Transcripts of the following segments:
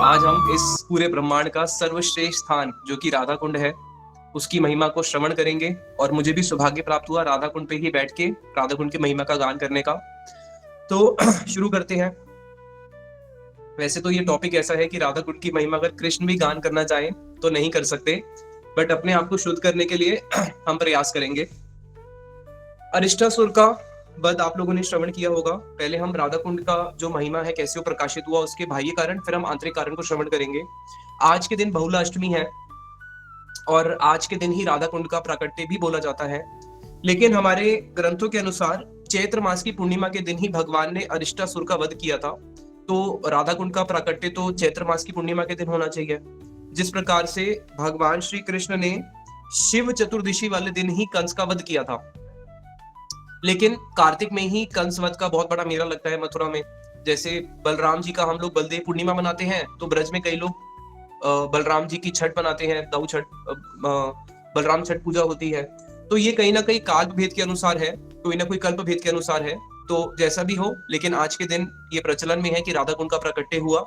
आज हम इस पूरे ब्रह्मांड का सर्वश्रेष्ठ स्थान जो कि राधा कुंड है उसकी महिमा को श्रवण करेंगे। और मुझे भी सौभाग्य प्राप्त हुआ राधा कुंड पे ही बैठ के राधा कुंड की महिमा का गान करने का। तो शुरू करते हैं। वैसे तो ये टॉपिक ऐसा है कि राधा कुंड की महिमा अगर कृष्ण भी गान करना चाहें तो नहीं कर सकते, बट अपने आप को शुद्ध करने के लिए हम प्रयास करेंगे। अरिष्टासुर का वध आप लोगों ने श्रवण किया होगा। पहले हम राधा कुंड का जो महिमा है कैसे वो प्रकाशित हुआ उसके बाह्य कारण, फिर हम आंतरिक कारण को श्रवण करेंगे। आज के दिन बहुला अष्टमी है और आज के दिन ही राधा कुंड का प्राकट्य भी बोला जाता है। लेकिन हमारे ग्रंथों के अनुसार चैत्र मास की पूर्णिमा के दिन ही भगवान ने अरिष्टासुर का वध किया था। तो राधा कुंड का प्राकट्य तो चैत्र मास की पूर्णिमा के दिन होना चाहिए। जिस प्रकार से भगवान श्री कृष्ण ने शिव चतुर्दशी वाले दिन ही कंस का वध किया था, लेकिन कार्तिक में ही कंस वध का बहुत बड़ा मेला लगता है मथुरा में। जैसे बलराम जी का हम लोग बलदेव पूर्णिमा मनाते हैं, तो ब्रज में कई लोग बलराम जी की छठ बनाते हैं, दऊ छठ, बलराम छठ पूजा होती है। तो ये कहीं ना कहीं काल भेद के अनुसार है, कोई ना कोई कल्प भेद के अनुसार है। तो जैसा भी हो, लेकिन आज के दिन ये प्रचलन में है कि राधा कुंड का प्राकट्य हुआ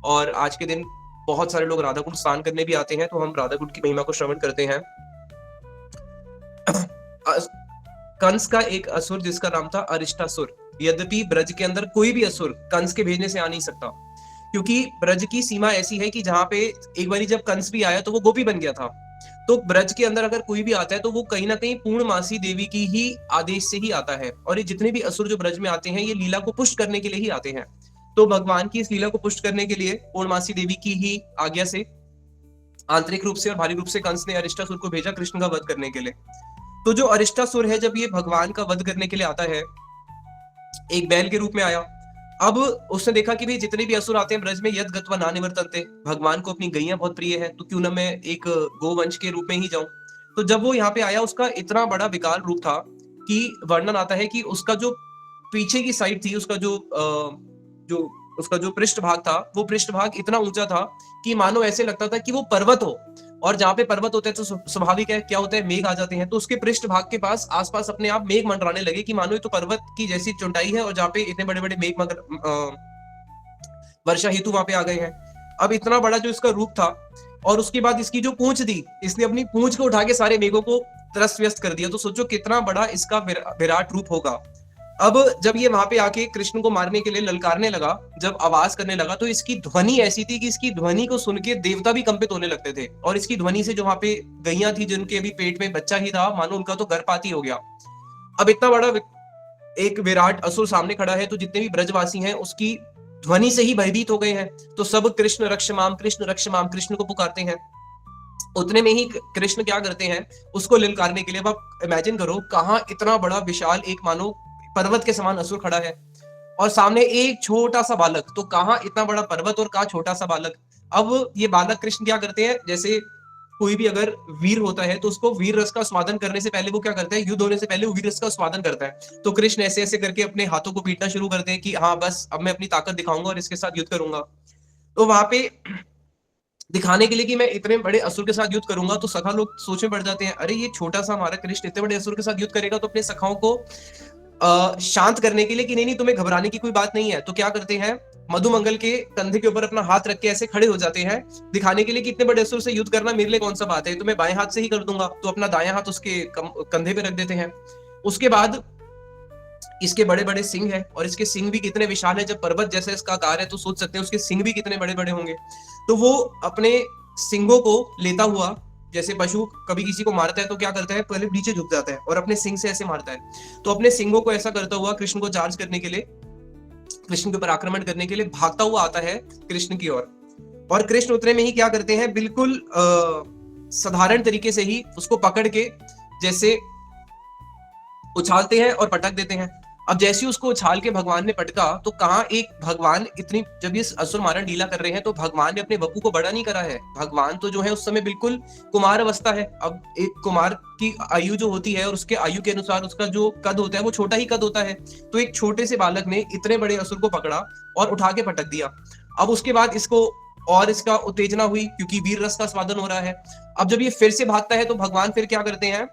और आज के दिन बहुत सारे लोग राधा कुंड स्नान करने भी आते हैं। तो हम राधा कुंड की महिमा को श्रवण करते हैं। कंस का एक असुर जिसका नाम था अरिष्टासुर, यद्यपि ब्रज के अंदर कोई भी असुर कंस के भेजने से आ नहीं सकता, क्योंकि ब्रज की सीमा ऐसी है कि जहां पे एक बारी जब कंस भी आया तो वो गोपी बन गया था। तो ब्रज के अंदर अगर कोई भी आता है तो वो कहीं ना कहीं पूर्णमासी देवी की ही आदेश से ही आता है। और ये जितने भी असुर जो ब्रज में आते हैं ये लीला को पुष्ट करने के लिए ही आते हैं। तो भगवान की इस लीला को पुष्ट करने के लिए पूर्णमासी देवी की ही आज्ञा से आंतरिक रूप से और बाहरी रूप से कंस ने अरिष्टासुर को भेजा कृष्ण का वध करने के लिए। तो जो अरिष्टासुर है जब ये भगवान का वध करने के लिए आता है, एक बैल के रूप में आया। अब उसने देखा कि भाई जितने भी असुर आते हैं ब्रज में यद गत्वा ना निवर्तन्ते, भगवान को अपनी गैया बहुत प्रिय है, तो क्यों ना मैं एक गोवंश के रूप में ही जाऊं। तो जब वो यहाँ पे आया उसका इतना बड़ा विकाल रूप था कि वर्णन आता है कि उसका जो पीछे की साइड थी, उसका जो पृष्ठ भाग था, वो पृष्ठ भाग इतना ऊंचा था कि मानो ऐसे लगता था कि वो पर्वत हो। और जहां पे पर्वत होते हैं तो स्वाभाविक है क्या होता है, मेघ आ जाते हैं। तो उसके पृष्ठ भाग के पास आसपास अपने आप मेघ मंडराने लगे कि मानो ये तो पर्वत की जैसी चौड़ाई है और जहाँ पे इतने बड़े बड़े मेघ वर्षा हेतु वहां पे आ गए हैं। अब इतना बड़ा जो इसका रूप था, और उसके बाद इसकी जो पूंछ दी, इसने अपनी पूंछ को उठा के सारे मेघों को त्रस्त व्यस्त कर दिया। तो सोचो कितना बड़ा इसका विराट रूप होगा। अब जब ये वहां पे आके कृष्ण को मारने के लिए ललकारने लगा, जब आवाज करने लगा, तो इसकी ध्वनि ऐसी थी कि इसकी ध्वनि को सुन के देवता भी कंपित होने लगते थे। और इसकी ध्वनि से जो वहां पे गैया थी जिनके अभी पेट में बच्चा ही था, मानो उनका तो गर्भपात ही हो गया। अब इतना बड़ा एक विराट असुर सामने खड़ा है, तो जितने भी ब्रजवासी हैं उसकी ध्वनि से ही भयभीत हो गए हैं। तो सब कृष्ण रक्ष माम, कृष्ण रक्ष माम, कृष्ण को पुकारते हैं। उतने में ही कृष्ण क्या करते हैं, उसको ललकारने के लिए। अब आप इमेजिन करो कहाँ इतना बड़ा विशाल एक मानो पर्वत के समान असुर खड़ा है और सामने एक छोटा सा बालक। तो कहाँ इतना बड़ा पर्वत और कहाँ छोटा सा बालक। अब ये बालक कृष्ण क्या करते हैं, जैसे कोई भी अगर वीर होता है तो उसको वीर रस का स्वादन करने से पहले वो क्या करता है, युद्ध होने से पहले वो वीर रस का स्वादन करता है। तो कृष्ण ऐसे ऐसे करके अपने हाथों को पीटना शुरू करते हैं कि हाँ बस अब मैं अपनी ताकत दिखाऊंगा और इसके साथ युद्ध करूंगा। तो वहां पे दिखाने के लिए कि मैं इतने बड़े असुर के साथ युद्ध करूंगा, तो सखा लोग सोच में पड़ जाते हैं, अरे ये छोटा सा हमारा कृष्ण इतने बड़े असुर के साथ युद्ध करेगा, तो अपने सखाओं को शांत करने के लिए कि नहीं नहीं तुम्हें घबराने की कोई बात नहीं है, तो क्या करते हैं, मधुमंगल के कंधे के ऊपर अपना हाथ रख के ऐसे खड़े हो जाते हैं, दिखाने के लिए कि इतने बड़े असुर से युद्ध करना मेरे लिए कौन सा बात है, तो मैं बाएं हाथ से ही कर दूंगा। तो अपना दायां हाथ उसके कंधे पे रख देते हैं। उसके बाद इसके बड़े बड़े सिंह है और इसके सिंह भी कितने विशाल है, जब पर्वत जैसे इसका आकार है तो सोच सकते हैं उसके सिंह भी कितने बड़े बड़े होंगे। तो वो अपने सिंगों को लेता हुआ, जैसे पशु कभी किसी को मारता है तो क्या करता है, पहले नीचे झुक जाता है और अपने सिंग से ऐसे मारता है। तो अपने सिंगों को ऐसा करता हुआ कृष्ण को चार्ज करने के लिए, कृष्ण के ऊपर आक्रमण करने के लिए भागता हुआ आता है कृष्ण की ओर। और कृष्ण उतने में ही क्या करते हैं, बिल्कुल साधारण तरीके से ही उसको पकड़ के जैसे उछालते हैं और पटक देते हैं। अब जैसे उसको उछाल के भगवान ने पटका, तो कहाँ एक भगवान इतनी, जब ये असुर मारण लीला कर रहे हैं तो भगवान ने अपने वपू को बड़ा नहीं करा है। भगवान तो जो है उस समय बिल्कुल कुमार अवस्था है। अब एक कुमार की आयु जो होती है और उसके आयु के अनुसार उसका जो कद होता है वो छोटा ही कद होता है। तो एक छोटे से बालक ने इतने बड़े असुर को पकड़ा और उठा के पटक दिया। अब उसके बाद इसको और इसका उत्तेजना हुई क्योंकि वीर रस का स्वादन हो रहा है। अब जब ये फिर से भागता है तो भगवान फिर क्या करते हैं,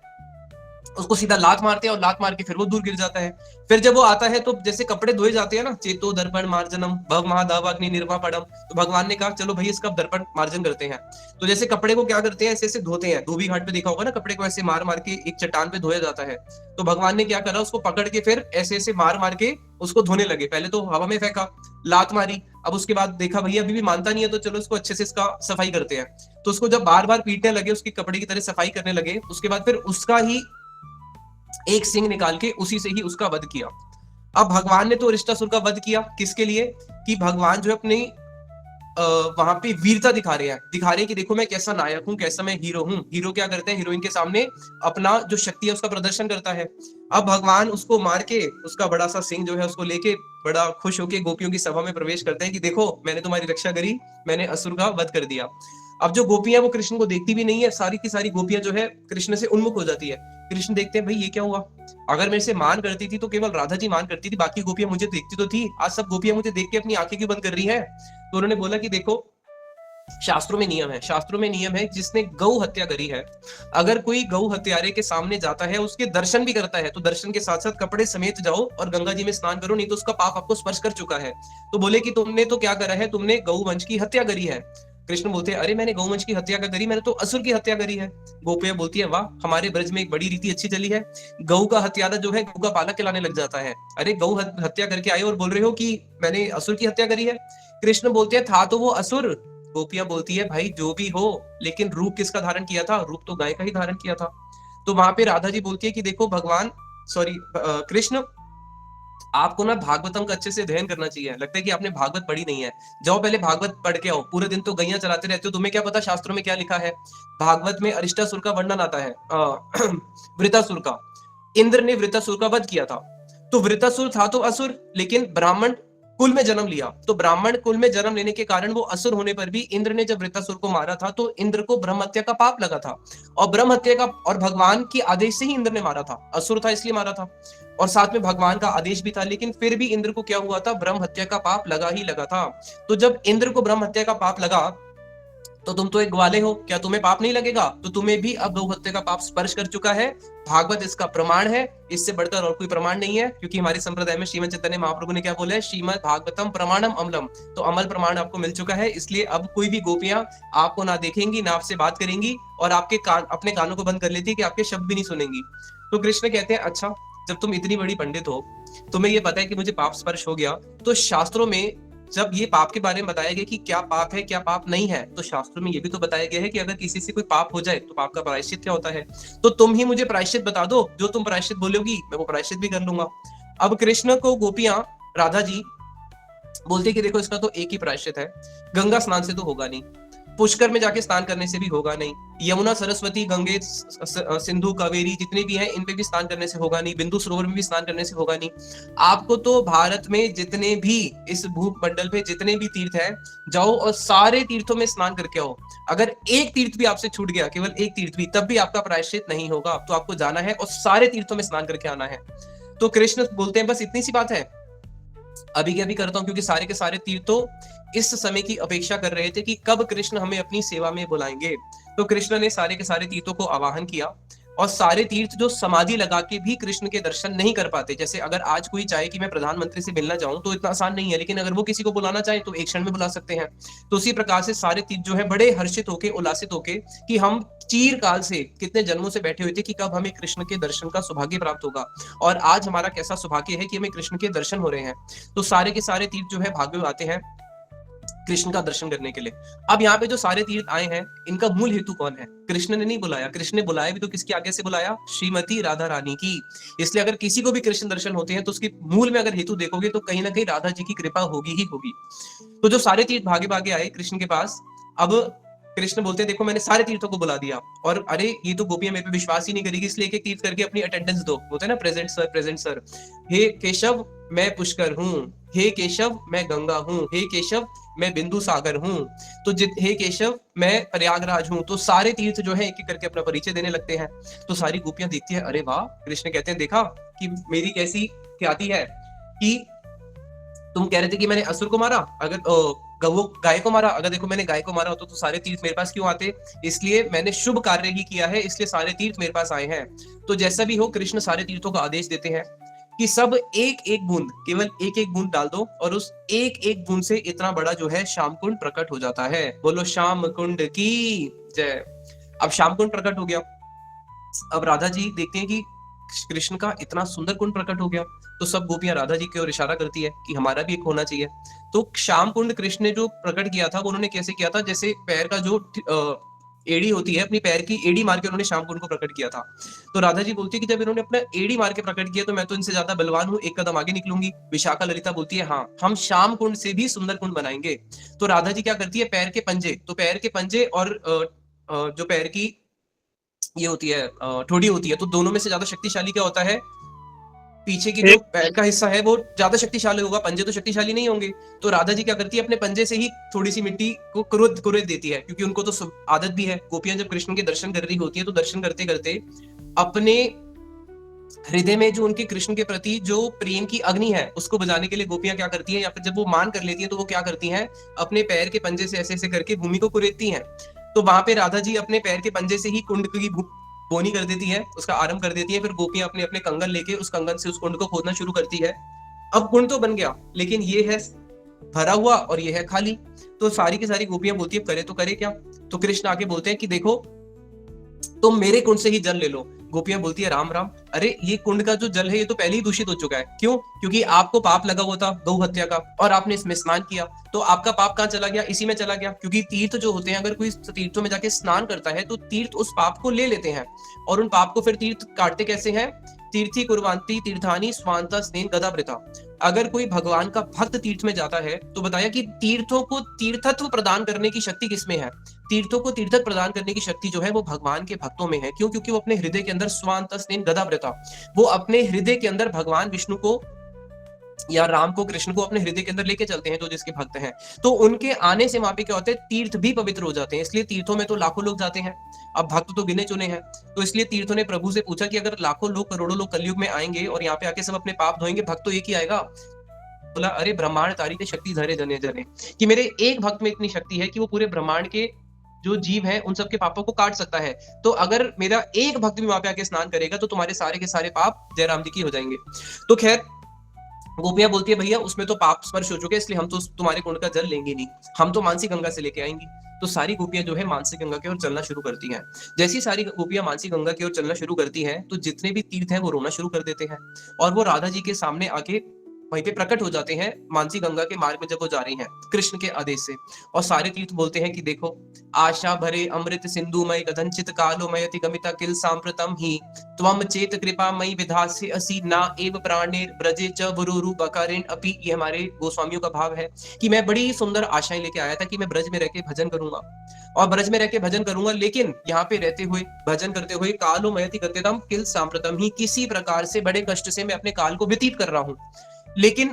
उसको सीधा लात मारते हैं और लात मार के फिर वो दूर गिर जाता है। फिर जब वो आता है तो जैसे कपड़े धोए जाते हैं ना, चेतो दर्पण मार्जनम भव महादाव अग्नि निर्वापणम, तो भगवान ने कहा चलो भाई इसका दर्पण मार्जन करते हैं। तो जैसे कपड़े को क्या करते हैं, ऐसे ऐसे धोते हैं, धोबी घाट पे देखा होगा ना, कपड़े को ऐसे मार मार के एक चट्टान पे धोया जाता है। तो भगवान ने क्या करा, उसको पकड़ के फिर ऐसे ऐसे मार मार के उसको धोने लगे। पहले तो हवा में फेंका, लात मारी, अब उसके बाद देखा भैया अभी भी मानता नहीं है, तो चलो इसको अच्छे से इसका सफाई करते हैं। तो उसको जब बार बार पीटने लगे, उसके कपड़े की तरह सफाई करने लगे, उसके बाद फिर उसका ही एक सिंह निकाल के उसी से ही उसका वध किया। अब भगवान ने तो अरिष्टासुर का वध किया, किसके लिए, कि भगवान जो है अपनी वहां पे वीरता दिखा रहे हैं कि देखो मैं कैसा नायक हूं, कैसा मैं हीरो हूं। हीरो क्या करते हैं, हीरोइन के सामने अपना जो शक्ति है उसका प्रदर्शन करता है। अब भगवान उसको मार के उसका बड़ा सा सिंह जो है उसको लेके बड़ा खुश होके गोपियों की सभा में प्रवेश करते हैं कि देखो मैंने तुम्हारी रक्षा करी, मैंने असुर का वध कर दिया। अब जो गोपियां वो कृष्ण को देखती भी नहीं है, सारी की सारी गोपियां जो है कृष्ण से उन्मुख हो जाती है। कृष्ण देखते हैं भाई ये क्या हुआ, अगर मेरे से मान करती थी तो केवल राधा जी मान करती थी, बाकी गोपियां मुझे देखती तो थी, आज सब गोपियां मुझे देख के अपनी आंखें क्यों बंद कर रही हैं। तो उन्होंने बोला कि देखो शास्त्रों में नियम है, शास्त्रों में नियम है, जिसने गौ हत्या करी है, अगर कोई गौ हत्यारे के सामने जाता है, उसके दर्शन भी करता है, तो दर्शन के साथ साथ कपड़े समेत जाओ और गंगा जी में स्नान करो, नहीं तो उसका पाप आपको स्पर्श कर चुका है। तो बोले कि तुमने तो क्या करा है, तुमने गौवंश की हत्या करी है। कृष्ण बोलते हैं अरे मैंने गौवंश की हत्या क्या करी, मैंने तो असुर की हत्या करी है। गोपियां बोलती है वाह, हमारे ब्रज में एक बड़ी रीति अच्छी चली है, गौ का हत्यारा जो है गौ का पालक खिलाने लग जाता है। अरे गौ हत्या करके आए और बोल रहे हो कि मैंने असुर की हत्या करी है। कृष्ण बोलते हैं था तो वो असुर। गोपियां बोलती है भाई जो भी हो, लेकिन रूप किसका धारण किया था, रूप तो गाय का ही धारण किया था। तो वहां पे राधा जी बोलती है कि देखो भगवान, सॉरी कृष्ण, आपको ना भागवतम का अच्छे से अध्ययन करना चाहिए, लगता है कि आपने भागवत पढ़ी नहीं है। जाओ पहले भागवत पढ़ के आओ, पूरे दिन तो गैया चलाते रहते हो, तुम्हें क्या पता शास्त्रों में क्या लिखा है। भागवत में अरिष्टासुर का वर्णन आता है, वृतासुर का। इंद्र ने वृतासुर का वध किया था। तो वृतासुर था तो असुर, लेकिन ब्राह्मण कुल में जन्म लिया, तो ब्राह्मण कुल में जन्म लेने के कारण वो असुर होने पर भी इंद्र ने जब वृतासुर को मारा था तो इंद्र को ब्रह्म हत्या का पाप लगा था। और ब्रह्म हत्या का, और भगवान की आदेश से ही इंद्र ने मारा था, असुर था इसलिए मारा था, और साथ में भगवान का आदेश भी था, लेकिन फिर भी इंद्र को क्या हुआ था, ब्रह्म हत्या का पाप लगा ही लगा था। तो जब इंद्र को ब्रह्म हत्या का पाप लगा, तो तुम तो एक ग्वाले हो, क्या तुम्हें पाप नहीं लगेगा, तो तुम्हें भी अब गौ हत्या का पाप स्पर्श कर चुका है। भागवत इसका प्रमाण है, इससे बढ़कर और कोई प्रमाण नहीं है, क्योंकि हमारे संप्रदाय में श्रीमद चैतन्य महाप्रभु ने क्या बोला है, श्रीमद भागवतम प्रमाणम अमलम, तो अमल प्रमाण आपको मिल चुका है। इसलिए अब कोई भी गोपियां आपको ना देखेंगी ना आपसे बात करेंगी, और आपके कान, अपने कानों को बंद कर लेती है कि आपके शब्द भी नहीं सुनेंगी। तो कृष्ण कहते हैं अच्छा, जब तुम इतनी बड़ी पंडित हो, तुम्हें ये पता है कि मुझे पाप स्पर्श हो गया, तो शास्त्रों में जब ये पाप के बारे में बताया गया कि क्या पाप है क्या पाप नहीं है, तो शास्त्रों में ये भी तो बताया गया है कि अगर किसी से कोई पाप हो जाए तो पाप का प्रायश्चित क्या होता है। तो तुम ही मुझे प्रायश्चित बता दो, जो तुम प्रायश्चित बोलोगी मैं वो प्रायश्चित भी कर लूंगा। अब कृष्ण को गोपियां, राधा जी बोलते कि देखो इसका तो एक ही प्रायश्चित है, गंगा स्नान से तो होगा नहीं, पुष्कर में जाके स्नान करने से भी होगा नहीं, यमुना सरस्वती गंगे सिंधु कावेरी जितने भी हैं इन पे भी स्नान करने से होगा नहीं, बिंदु सरोवर में भी स्नान करने से होगा नहीं। आपको तो भारत में जितने भी, इस भूमंडल पे जितने भी तीर्थ हैं, जाओ और सारे तीर्थों में स्नान करके आओ। अगर एक तीर्थ भी आपसे छूट गया, केवल एक तीर्थ भी, तब भी आपका प्रायश्चित नहीं होगा। तो आपको जाना है और सारे तीर्थों में स्नान करके आना है। तो कृष्ण बोलते हैं बस इतनी सी बात है, अभी के अभी करता हूं, क्योंकि सारे के सारे तीर्थ तो इस समय की अपेक्षा कर रहे थे कि कब कृष्ण हमें अपनी सेवा में बुलाएंगे। तो कृष्ण ने सारे के सारे तीर्थों को आवाहन किया, और सारे तीर्थ जो समाधि लगा के भी कृष्ण के दर्शन नहीं कर पाते, जैसे अगर आज कोई चाहे कि मैं प्रधानमंत्री से मिलना चाहूं तो इतना आसान नहीं है, लेकिन अगर वो किसी को बुलाना चाहे तो एक क्षण में बुला सकते हैं। तो उसी प्रकार से सारे तीर्थ जो है बड़े हर्षित होके, उल्लासित होके, कि हम चीरकाल से, कितने जन्मों से बैठे हुए थे कि कब हमें कृष्ण के दर्शन का सौभाग्य प्राप्त होगा, और आज हमारा कैसा सौभाग्य है कि हमें कृष्ण के दर्शन हो रहे हैं। तो सारे के सारे तीर्थ जो है भाग में आते हैं कृष्ण का दर्शन करने के लिए। अब यहाँ पे जो सारे तीर्थ आए हैं, इनका मूल हेतु कौन है, कृष्ण ने नहीं बुलाया, कृष्ण ने बुलाया भी तो किसके आगे से बुलाया, श्रीमती राधा रानी की। इसलिए अगर किसी को भी कृष्ण दर्शन होते हैं तो उसके मूल में अगर हेतु देखोगे तो कहीं ना कहीं राधा जी की कृपा होगी ही होगी। तो जो सारे तीर्थ भागे भागे आए कृष्ण के पास, अब कृष्ण बोलते हैं देखो मैंने सारे तीर्थों को बुला दिया, और अरे ये तो गोपियां मेरे पे विश्वास ही नहीं करेगी, इसलिए एक एक तीर्थ करके अपनी अटेंडेंस दो, बोलते हैं ना प्रेजेंट सर प्रेजेंट सर। हे केशव मैं पुष्कर हूँ, हे केशव मैं गंगा हूँ, हे केशव मैं बिंदु सागर हूँ, तो हे केशव मैं प्रयागराज हूँ। तो सारे तीर्थ जो है एक एक करके अपना परिचय देने लगते हैं। तो सारी गोपियां देखती है, अरे वाह, कृष्ण कहते हैं देखा कि मेरी कैसी ख्याति है, कि तुम कह रहे थे कि मैंने असुर को मारा, अगर वो गाय को मारा, अगर देखो मैंने गाय को मारा होता तो सारे तीर्थ मेरे पास क्यों आते, इसलिए मैंने शुभ कार्य ही किया है, इसलिए सारे तीर्थ मेरे पास आए हैं। तो जैसा भी हो, कृष्ण सारे तीर्थों का आदेश देते हैं कि सब एक एक बूंद, केवल एक एक बूंद डाल दो, और उस एक एक बूंद से इतना बड़ा जो है श्याम कुंड प्रकट हो जाता है। बोलो श्याम कुंड की जय। अब श्याम कुंड प्रकट हो गया। अब राधा जी देखते हैं कि कृष्ण का इतना सुंदर कुंड प्रकट हो गया, तो सब गोपियां राधा जी की ओर इशारा करती है कि हमारा भी एक होना चाहिए। तो श्याम कुंड कृष्ण ने जो प्रकट किया था, वो उन्होंने कैसे किया था, जैसे पैर का जो एड़ी होती है, अपनी पैर की एड़ी मार के उन्होंने श्याम कुंड को प्रकट किया था। तो राधा जी बोलती है कि जब इन्होंने अपना एड़ी मार के प्रकट किया तो मैं तो इनसे ज्यादा बलवान हूँ, एक कदम आगे निकलूंगी। विशाखा ललिता बोलती है हाँ, हम श्याम कुंड से भी सुंदर कुंड बनाएंगे। तो राधा जी क्या करती है, पैर के पंजे, तो पैर के पंजे और जो पैर की ये होती है ठोड़ी होती है, तो दोनों में से ज्यादा शक्तिशाली क्या होता है, पीछे की जो पैर का हिस्सा है वो ज्यादा शक्तिशाली होगा, पंजे तो शक्तिशाली नहीं होंगे। तो राधा जी क्या करती है, अपने पंजे से ही थोड़ी सी मिट्टी को कुरेद देती है, क्योंकि उनको तो आदत भी है। गोपियां जब कृष्ण के दर्शन कर रही होती है तो दर्शन करते करते अपने हृदय में जो उनके कृष्ण के प्रति जो प्रेम की अग्नि है उसको बुझाने के लिए गोपियां क्या करती हैं, या फिर जब वो मान कर लेती हैं तो वो क्या करती हैं, अपने पैर के पंजे से ऐसे ऐसे करके भूमि को कुरेदती हैं। तो वहां पे राधा जी अपने पैर के पंजे से ही कुंड की बोनी कर देती है, उसका आरंभ कर देती है। फिर गोपियां अपने अपने कंगन लेके उस कंगन से उस कुंड को खोदना शुरू करती है। अब कुंड तो बन गया, लेकिन ये है भरा हुआ और ये है खाली। तो सारी की सारी गोपियां बोलती है करे तो करे क्या। तो कृष्ण आके बोलते हैं कि देखो तुम मेरे कुंड से ही जल ले लो। गोपियां बोलती है राम राम, अरे ये कुंड का जो जल है ये तो पहले ही दूषित हो चुका है। क्यों? क्योंकि आपको पाप लगा हुआ था गौ हत्या का, और आपने इसमें स्नान किया, तो आपका पाप कहाँ चला गया, इसी में चला गया। क्योंकि तीर्थ जो होते हैं, अगर कोई तीर्थों में जाके स्नान करता है तो तीर्थ उस पाप को ले लेते हैं, और उन पाप को फिर तीर्थ काटते कैसे हैं, तीर्थी कुर्वांती तीर्थानी स्वांता स्नेन गदावृता। अगर कोई भगवान का भक्त तीर्थ में जाता है तो बताया कि तीर्थों को तीर्थत्व प्रदान करने की शक्ति किसमें है, तीर्थों को तीर्थत्व प्रदान करने की शक्ति जो है वो भगवान के भक्तों में है। क्यों? क्योंकि वो अपने हृदय के अंदर स्वांत स्नेन गदावृता, वो अपने हृदय के अंदर भगवान विष्णु को या राम को, कृष्ण को अपने हृदय के अंदर लेके चलते हैं जो जिसके भक्त हैं। तो उनके आने से वहां पे क्या होता है, तीर्थ भी पवित्र हो जाते हैं। इसलिए तीर्थों में तो लाखों लोग जाते हैं, अब भक्त तो गिने चुने हैं। तो इसलिए तीर्थों ने प्रभु से पूछा कि अगर लाखों लोग करोड़ों लोग कलयुग में आएंगे और यहाँ पे आके सब अपने पाप धोएंगे, भक्त तो एक ही आएगा। बोला अरे ब्रह्मांड तारी के शक्ति धरे जने जने, कि मेरे एक भक्त में इतनी शक्ति है कि वो पूरे ब्रह्मांड के जो जीव हैं उन सबके पापों को काट सकता है। तो अगर मेरा एक भक्त भी वहां पे आके स्नान करेगा तो तुम्हारे सारे के सारे पाप जयराम जी की हो जाएंगे। तो खैर गोपियां बोलती है भैया उसमें तो पाप स्पर्श हो चुके, इसलिए हम तो तुम्हारे कुंड का जल लेंगे नहीं, हम तो मानसी गंगा से लेके आएंगी। तो सारी गोपियां जो है मानसी गंगा की ओर चलना शुरू करती हैं। जैसी सारी गोपियां मानसी गंगा की ओर चलना शुरू करती हैं तो जितने भी तीर्थ हैं वो रोना शुरू कर देते हैं, और वो राधा जी के सामने आके वहीं पे प्रकट हो जाते हैं मानसी गंगा के मार्ग में जब वो जा रही हैं कृष्ण के आदेश से। और सारे तीर्थ बोलते हैं कि देखो आशा भरे अमृत सिंधुमय कथंचित कालोमयति गमिता किल सांप्रतम ही त्वम चेत कृपा मई विधास्य असी ना एव प्राणेर ब्रजे च वरुरु बकारेण अपि। ये हमारे गोस्वामियों का भाव है कि मैं बड़ी सुंदर आशाएं लेके आया था कि मैं ब्रज में रह के भजन करूंगा, और ब्रज में रह के भजन करूंगा, लेकिन यहाँ पे रहते हुए भजन करते हुए कालोमयति गत्यतम किल सांप्रतम ही, किसी प्रकार से बड़े कष्ट से मैं अपने काल को व्यतीत कर रहा हूं। लेकिन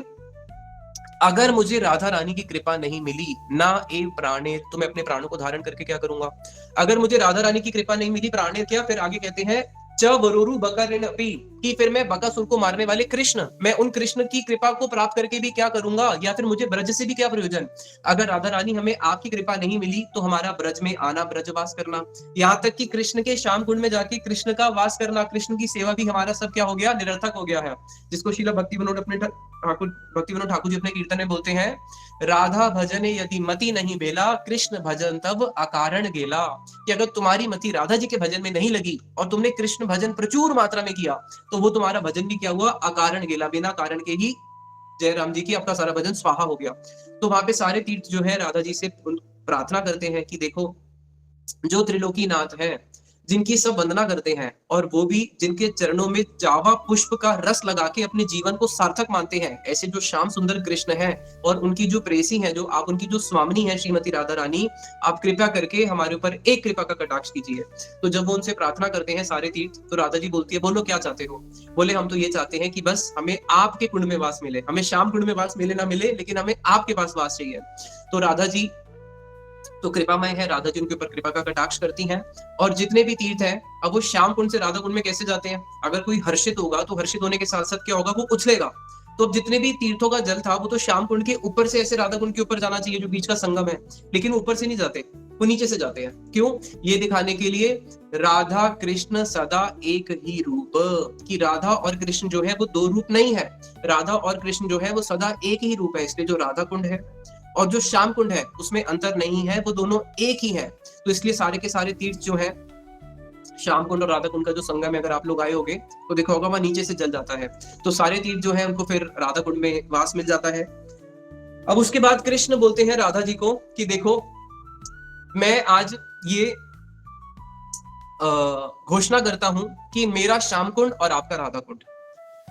अगर मुझे राधा रानी की कृपा नहीं मिली ना एव प्राणेर, तो मैं अपने प्राणों को धारण करके क्या करूंगा। अगर मुझे राधा रानी की कृपा नहीं मिली, प्राणेर क्या, फिर आगे कहते हैं च वरुरु बकारेण अपि, कि फिर मैं बकासुर को मारने वाले कृष्ण, मैं उन कृष्ण की कृपा को प्राप्त करके भी क्या करूंगा, या फिर मुझे ब्रज से भी क्या प्रयोजन। अगर राधा रानी हमें आपकी कृपा नहीं मिली तो हमारा ब्रज में आना, ब्रजवास करना, यहाँ तक कि कृष्ण के श्याम कुंड में जाके कृष्ण का वास करना, कृष्ण की सेवा भी हमारा सब क्या हो गया, निरर्थक हो गया है। जिसको शीला भक्ति विनोद अपने ठाकुर जी अपने कीर्तन में बोलते हैं, राधा भजन यदि मति नहीं बेला कृष्ण भजन तब अकारण गेला, कि अगर तुम्हारी मति राधा जी के भजन में नहीं लगी और तुमने कृष्ण भजन प्रचुर मात्रा में किया तो वो तुम्हारा भजन भी क्या हुआ, अकारण गेला, बिना कारण के ही जयराम जी की आपका सारा भजन स्वाहा हो गया। तो वहां पे सारे तीर्थ जो है राधा जी से प्रार्थना करते हैं कि देखो जो त्रिलोकी नाथ है, जिनकी सब वंदना करते हैं, और वो भी जिनके चरणों में जावा पुष्प का रस लगा के अपने जीवन को सार्थक मानते हैं, ऐसे जो श्याम सुंदर कृष्ण हैं और उनकी जो प्रेसी हैं, जो आप उनकी जो स्वामिनी है श्रीमती राधा रानी, आप कृपा करके हमारे ऊपर एक कृपा का कटाक्ष कीजिए। तो जब वो उनसे प्रार्थना करते हैं सारे तीर्थ, तो राधा जी बोलती है बोलो क्या चाहते हो। बोले हम तो ये चाहते हैं कि बस हमें आपके कुंड में वास मिले, हमें श्याम कुंड में वास मिले ना मिले, लेकिन हमें आपके पास वास चाहिए। तो राधा जी तो कृपामय है, राधा जी उनके ऊपर कृपा का कटाक्ष करती हैं। और जितने भी तीर्थ हैं, अब वो श्याम कुंड से राधा कुंड में कैसे जाते हैं, अगर कोई हर्षित होगा तो हर्षित होने के साथ साथ क्या होगा, वो उछलेगा। तो अब जितने भी तीर्थों का जल था वो तो श्याम कुंड के ऊपर से ऐसे राधा कुंड के ऊपर जाना चाहिए जो बीच का संगम है, लेकिन ऊपर से नहीं जाते, वो नीचे से जाते हैं। क्यों? ये दिखाने के लिए राधा कृष्ण सदा एक ही रूप, कि राधा और कृष्ण जो है वो दो रूप नहीं है, राधा और कृष्ण जो है वो सदा एक ही रूप है। इसलिए जो राधा कुंड है और जो श्याम कुंड है उसमें अंतर नहीं है, वो दोनों एक ही है। तो इसलिए सारे के सारे तीर्थ जो है, श्याम कुंड और राधा कुंड का जो संगम है, अगर आप लोग आए होगे तो देखा होगा वहां नीचे से जल जाता है। तो सारे तीर्थ जो है उनको फिर राधा कुंड में वास मिल जाता है। अब उसके बाद कृष्ण बोलते हैं राधा जी को कि देखो, मैं आज ये घोषणा करता हूं कि मेरा श्याम कुंड और आपका राधा कुंड,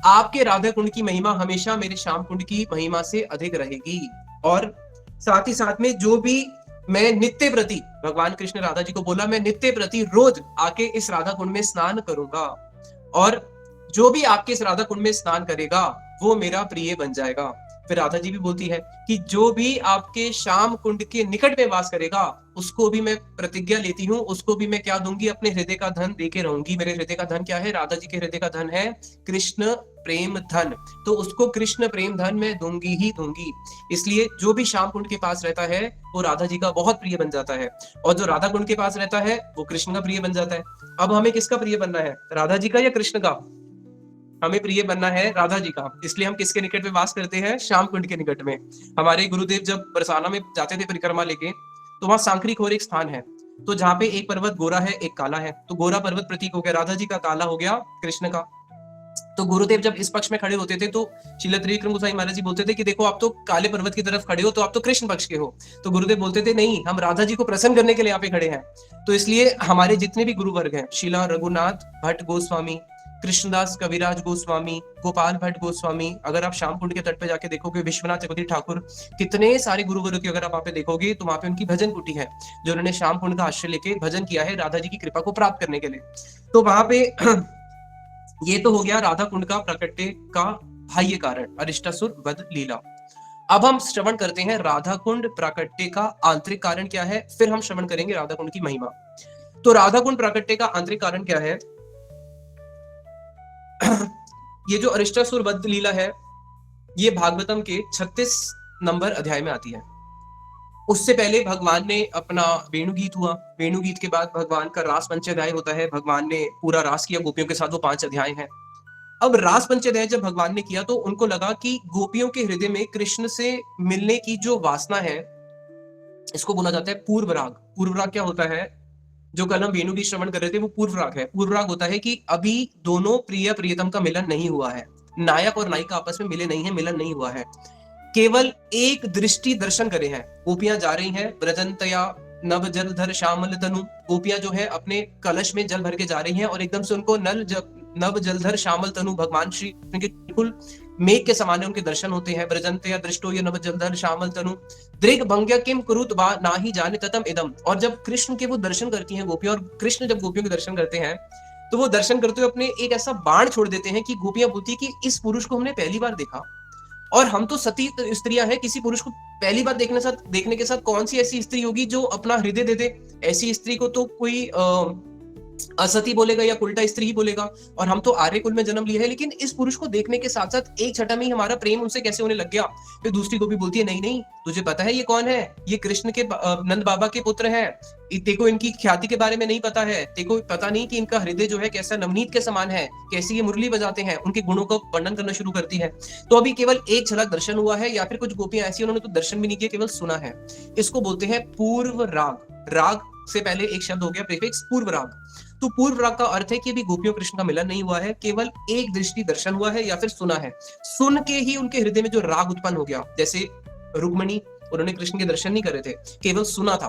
आपके राधा कुंड की महिमा हमेशा मेरे श्याम कुंड की महिमा से अधिक रहेगी। और साथ ही साथ में जो भी मैं नित्य प्रति, भगवान कृष्ण राधा जी को बोला, मैं नित्य प्रति रोज आके इस राधा कुंड में स्नान करूंगा, और जो भी आपके इस राधा कुंड में स्नान करेगा वो मेरा प्रिय बन जाएगा। फिर राधा जी भी बोलती है कि जो भी आपके श्याम कुंड के निकट में वास करेगा उसको भी मैं प्रतिज्ञा लेती हूँ, उसको भी मैं क्या दूंगी, अपने हृदय का धन देके रहूंगी। मेरे हृदय का धन क्या है? राधा जी के हृदय का धन है कृष्ण प्रेम धन, तो उसको कृष्ण प्रेम धन मैं दूंगी ही दूंगी। इसलिए जो भी श्याम कुंड के पास रहता है वो राधा जी का बहुत प्रिय बन जाता है, और जो राधा कुंड के पास रहता है वो कृष्ण का प्रिय बन जाता है। अब हमें किसका प्रिय बनना है, राधा जी का या कृष्ण का? हमें प्रिय बनना है राधा जी का। इसलिए हम किसके निकट में वास करते हैं? श्याम कुंड के निकट में। हमारे गुरुदेव जब बरसाना में जाते थे परिक्रमा लेके, तो वहां सांकरी खोर एक स्थान है, तो जहाँ पे एक पर्वत गोरा है एक काला है, तो गोरा पर्वत प्रतीक हो गया राधा जी का, काला हो गया कृष्ण का। तो गुरुदेव जब इस पक्ष में खड़े होते थे तो श्रील त्रिविक्रम गोसाई महाराज जी बोलते थे कि देखो, आप तो काले पर्वत की तरफ खड़े हो, तो आप तो कृष्ण पक्ष के हो। तो गुरुदेव बोलते थे नहीं, हम राधा जी को प्रसन्न करने के लिए यहाँ पे खड़े हैं। तो इसलिए हमारे जितने भी गुरु वर्ग हैं, शिला रघुनाथ भट्ट गोस्वामी, कृष्णदास कविराज गोस्वामी, गोपाल भट्ट गोस्वामी, अगर आप श्याम कुंड के तट पे जाके देखोगे विश्वनाथ चक्रवर्ती ठाकुर, कितने सारे गुरुवर्ग की अगर आप वहां पे देखोगे तो वहां पे उनकी भजन कुटी है, जो उन्होंने श्याम कुंड का आश्रय लेके भजन किया है राधा जी की कृपा को प्राप्त करने के लिए। तो वहां पे ये तो हो गया राधा कुंड का प्राकट्य का बाह्य कारण, अरिष्टासुर वध लीला। अब हम श्रवण करते हैं राधा कुंड प्राकट्य का आंतरिक कारण क्या है, फिर हम श्रवण करेंगे राधा कुंड की महिमा। तो राधा कुंड प्राकट्य का आंतरिक कारण क्या है? ये जो अरिष्टासुर वध लीला है, ये भागवतम के 36 नंबर अध्याय में आती है। उससे पहले भगवान ने अपना वेणु गीत हुआ, वेणु गीत के बाद भगवान का रास पंचाध्याय होता है, भगवान ने पूरा रास किया गोपियों के साथ, वो 5 अध्याय हैं। अब रास पंचाध्याय जब भगवान ने किया तो उनको लगा कि गोपियों के हृदय में कृष्ण से मिलने की जो वासना है, इसको बोला जाता है पूर्व राग। पूर्व राग क्या होता है? जो कल हम वेणु गीत श्रवण कर रहे थे वो पूर्व राग है। पूर्व राग होता है कि अभी दोनों प्रिय प्रियतम का मिलन नहीं हुआ है, नायक और नायिका आपस में मिले नहीं है, मिलन नहीं हुआ है, केवल एक दृष्टि दर्शन करे हैं। गोपियां जा रही हैं ब्रजंतया नव जलधर श्यामल तनु, गोपियां जो है अपने कलश में जल भर के जा रही हैं, और एकदम से उनको नव जलधर श्यामल तनु, भगवान श्री कृष्ण के बिल्कुल मेघ के समान उनके दर्शन होते हैं। ब्रजंतया दृष्टो ये नव जलधर श्यामल तनु दृग भंग्य किम कुरुत बा नाही जाने ततम इदम। और जब कृष्ण के वो दर्शन करती हैं गोपियां, और कृष्ण जब गोपियों के दर्शन करते हैं तो वो दर्शन करते हुए अपने एक ऐसा बाण छोड़ देते हैं कि गोपियां बोलती है कि इस पुरुष को हमने पहली बार देखा, और हम तो सती स्त्रियां हैं, किसी पुरुष को पहली बार देखने के साथ कौन सी ऐसी स्त्री होगी जो अपना हृदय दे दे? ऐसी स्त्री को तो कोई असती बोलेगा या उल्टा स्त्री ही बोलेगा, और हम तो आर्य कुल में जन्म लिए हैं, लेकिन इस पुरुष को देखने के साथ साथ एक छठा में ही हमारा प्रेम उनसे कैसे होने लग गया। फिर दूसरी गोपी बोलती है नहीं नहीं, तुझे पता है ये कौन है? ये कृष्ण के नंद बाबा के पुत्र हैं, तेको इनकी ख्याति के बारे में नहीं पता है, तेको पता नहीं कि इनका हृदय जो है कैसा नवनीत के समान है, कैसी ये मुरली बजाते हैं, उनके गुणों का वर्णन करना शुरू करती है। तो अभी केवल एक झलक दर्शन हुआ है, या फिर कुछ गोपियां ऐसी उन्होंने तो दर्शन भी नहीं किया, केवल सुना है। इसको बोलते हैं पूर्व राग। राग से पहले एक शब्द हो गया प्रीफिक्स पूर्व राग। तो पूर्व राग का अर्थ है कि अभी गोपियों कृष्ण का मिलन नहीं हुआ है, केवल एक दृष्टि दर्शन हुआ है या फिर सुना है। सुन के ही उनके हृदय में जो राग उत्पन्न हो गया, जैसे रुक्मणी, उन्होंने कृष्ण के दर्शन नहीं करे थे, केवल सुना था,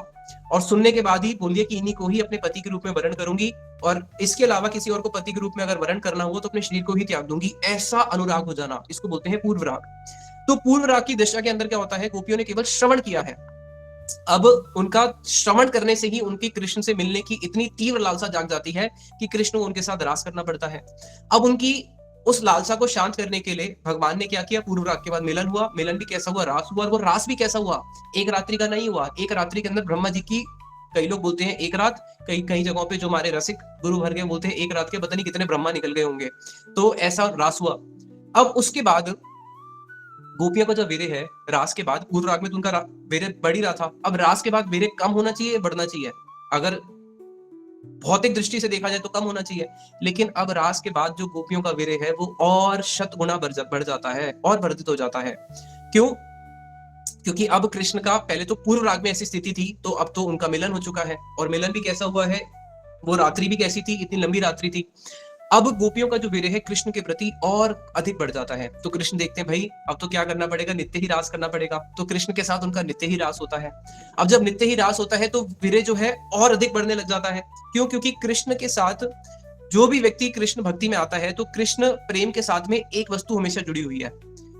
और सुनने के बाद ही बोलिए कि इन्हीं को ही अपने पति के रूप में वरण करूंगी, और इसके अलावा किसी और को पति के रूप में अगर वरण करना हुआ तो अपने शरीर को ही त्याग दूंगी। ऐसा अनुराग हो जाना, इसको बोलते हैं पूर्व राग। तो पूर्व राग की दशा के अंदर क्या होता है? गोपियों ने केवल श्रवण किया है, अब उनका श्रवण करने से ही उनकी कृष्ण से मिलने की इतनी तीव्र लालसा जाग जाती है कि कृष्ण को उनके साथ रास करना पड़ता है। अब उनकी उस लालसा को शांत करने के लिए भगवान ने क्या किया? पूर्व राग के बाद मिलन हुआ, मिलन भी कैसा हुआ? रास हुआ, और वो रास भी कैसा हुआ? एक रात्रि का नहीं हुआ, एक रात्रि के अंदर ब्रह्मा जी की, कई लोग बोलते हैं एक रात, कई जगहों पे जो हमारे रसिक गुरु भर गए बोलते हैं एक रात के पता नहीं कितने ब्रह्मा निकल गए होंगे, तो ऐसा रास हुआ। अब उसके बाद गोपियों का जो वीर्य है रास के बाद, पूर्व राग में तो उनका वीर्य बढ़ ही रहा था, अब रास के बाद वीर्य कम होना चाहिए, बढ़ना चाहिए? अगर भौतिक दृष्टि से देखा जाए तो कम होना चाहिए, लेकिन अब रास के बाद जो गोपियों का वीर्य है वो और शत गुना बढ़ जाता है और वर्धित हो जाता है। क्यों? क्योंकि अब कृष्ण का पहले तो पूर्व राग में ऐसी स्थिति थी, तो अब तो उनका मिलन हो चुका है, और मिलन भी कैसा हुआ है, वो रात्रि भी कैसी थी, इतनी लंबी रात्रि थी। अब गोपियों का जो वीर्य है कृष्ण के प्रति और अधिक बढ़ जाता है, तो कृष्ण देखते हैं भाई अब तो क्या करना पड़ेगा, नित्य ही रास करना पड़ेगा, तो कृष्ण के साथ उनका नित्य ही रास होता है। अब जब नित्य ही रास होता है तो वीर्य जो है और अधिक बढ़ने लग जाता है। क्यों? क्योंकि कृष्ण के साथ जो भी व्यक्ति कृष्ण भक्ति में आता है, तो कृष्ण प्रेम के साथ में एक वस्तु हमेशा जुड़ी हुई है,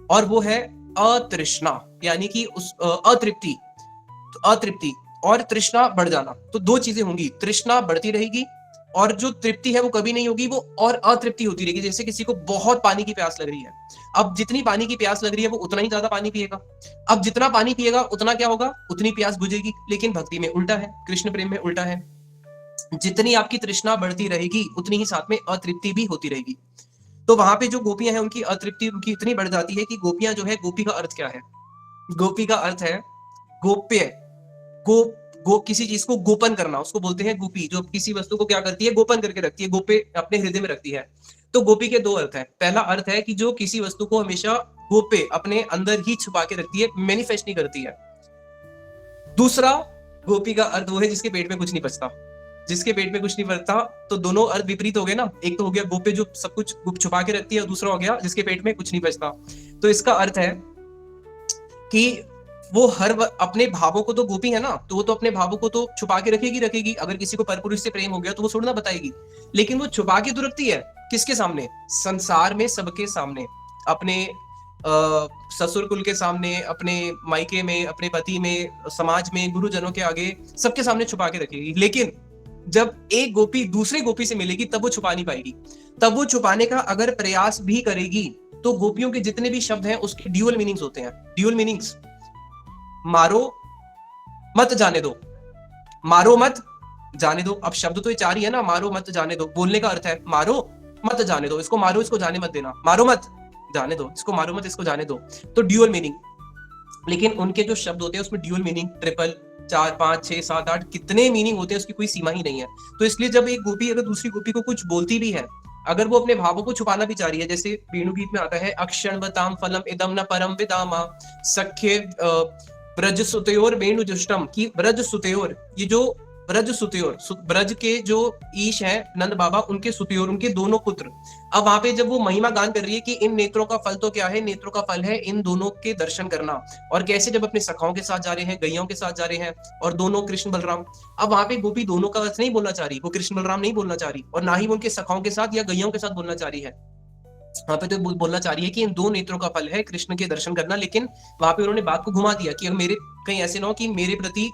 और वो है अतृष्णा, यानी कि उस अतृप्ति। तो अतृप्ति और तृष्णा बढ़ जाना, तो दो चीजें होंगी, तृष्णा बढ़ती रहेगी और जो तृप्ति है वो कभी नहीं होगी, वो और अतृप्ति होती रहेगी। जैसे किसी को बहुत पानी की प्यास लग रही है, अब जितनी पानी की प्यास लग रही है वो उतना ही ज्यादा पानी पिएगा, अब जितना पानी पिएगा उतना क्या होगा, उतनी प्यास बुझेगी। लेकिन भक्ति में उल्टा है, कृष्ण प्रेम में उल्टा है, जितनी आपकी तृष्णा बढ़ती रहेगी उतनी ही साथ में अतृप्ति भी होती रहेगी। तो वहां पे जो गोपियां हैं उनकी अतृप्ति उनकी इतनी बढ़ जाती है कि गोपियां जो है, गोपी का अर्थ क्या है, गोपी का अर्थ है गोप्य, गो गो किसी चीज को गोपन करना, उसको बोलते हैं गोपी, जो किसी वस्तु को क्या करती है, गोपन करके रखती है, गोपे अपने हृदय में रखती है। तो गोपी के दो अर्थ है, पहला अर्थ है कि जो किसी वस्तु को हमेशा गोपे अपने अंदर ही छुपा के रखती है, मैनिफेस्ट नहीं करती है। दूसरा गोपी का अर्थ वो है जिसके पेट में कुछ नहीं बचता, जिसके पेट में कुछ नहीं बचता, तो दोनों अर्थ विपरीत हो गए ना, एक तो हो गया गोपे जो सब कुछ छुपा के रखती है, और दूसरा हो गया जिसके पेट में कुछ नहीं बचता। तो इसका अर्थ है कि वो अपने भावों को, तो गोपी है ना, तो वो तो अपने भावों को तो छुपा के रखेगी। अगर किसी को परपुरुष से प्रेम हो गया तो वो थोड़ा ना बताएगी, लेकिन वो छुपा के तो रखती है, किसके सामने, संसार में सबके सामने, अपने ससुर कुल के सामने, अपने मायके में, अपने पति में, समाज में, गुरुजनों के आगे, सबके सामने छुपा के रखेगी। लेकिन जब एक गोपी दूसरे गोपी से मिलेगी तब वो छुपा नहीं पाएगी, तब वो छुपाने का अगर प्रयास भी करेगी तो गोपियों के जितने भी शब्द हैं उसके ड्यूअल मीनिंग्स होते हैं। ड्यूअल मीनिंग्स, मारो मत जाने दो, मारो मत जाने दो। अब शब्द तो ये चार ही है ना, मारो मत जाने दो, बोलने का अर्थ है मारो मत जाने दो, इसको मारो इसको जाने मत देना, मारो मत जाने दो, इसको मारो मत इसको जाने दो, तो ड्यूअल मीनिंग। लेकिन उनके जो शब्द होते हैं उसमें ड्यूअल मीनिंग, ट्रिपल, 4, 5, 6, 7, 8 कितने मीनिंग होते हैं, उसकी कोई सीमा ही नहीं है। तो इसलिए जब एक गोपी अगर दूसरी गोपी को कुछ बोलती भी है, अगर वो अपने भावों को छुपाना भी चाह रही है, जैसे वेणु गीत में आता है, अक्षणवताम फलम इदम न परम विदामा सख्य ब्रज सुतयोर वेणु जुष्टम, की ब्रज सुतयोर, ये जो ब्रज सुतयोर, ब्रज के जो ईश है नंद बाबा, उनके सुतयोर, उनके दोनों पुत्र। अब वहां पे जब वो महिमा गान कर रही है कि इन नेत्रों का फल तो क्या है, नेत्रों का फल है इन दोनों के दर्शन करना, और कैसे जब अपने सखाओं के साथ जा रहे हैं, गैयों के साथ जा रहे हैं, और दोनों कृष्ण बलराम। अब वहां पे गोपी दोनों का अर्थ नहीं बोलना चाह रही, वो कृष्ण बलराम नहीं बोलना चाह रही, और ना ही वो उनके सखाओं के साथ या गैयों के साथ बोलना चाह रही है, वहां पे तो बोलना चाह रही है कि इन दो नेत्रों का फल है कृष्ण के दर्शन करना। लेकिन वहां पे उन्होंने बात को घुमा दिया कि मेरे कहीं ऐसे ना हो कि मेरे प्रति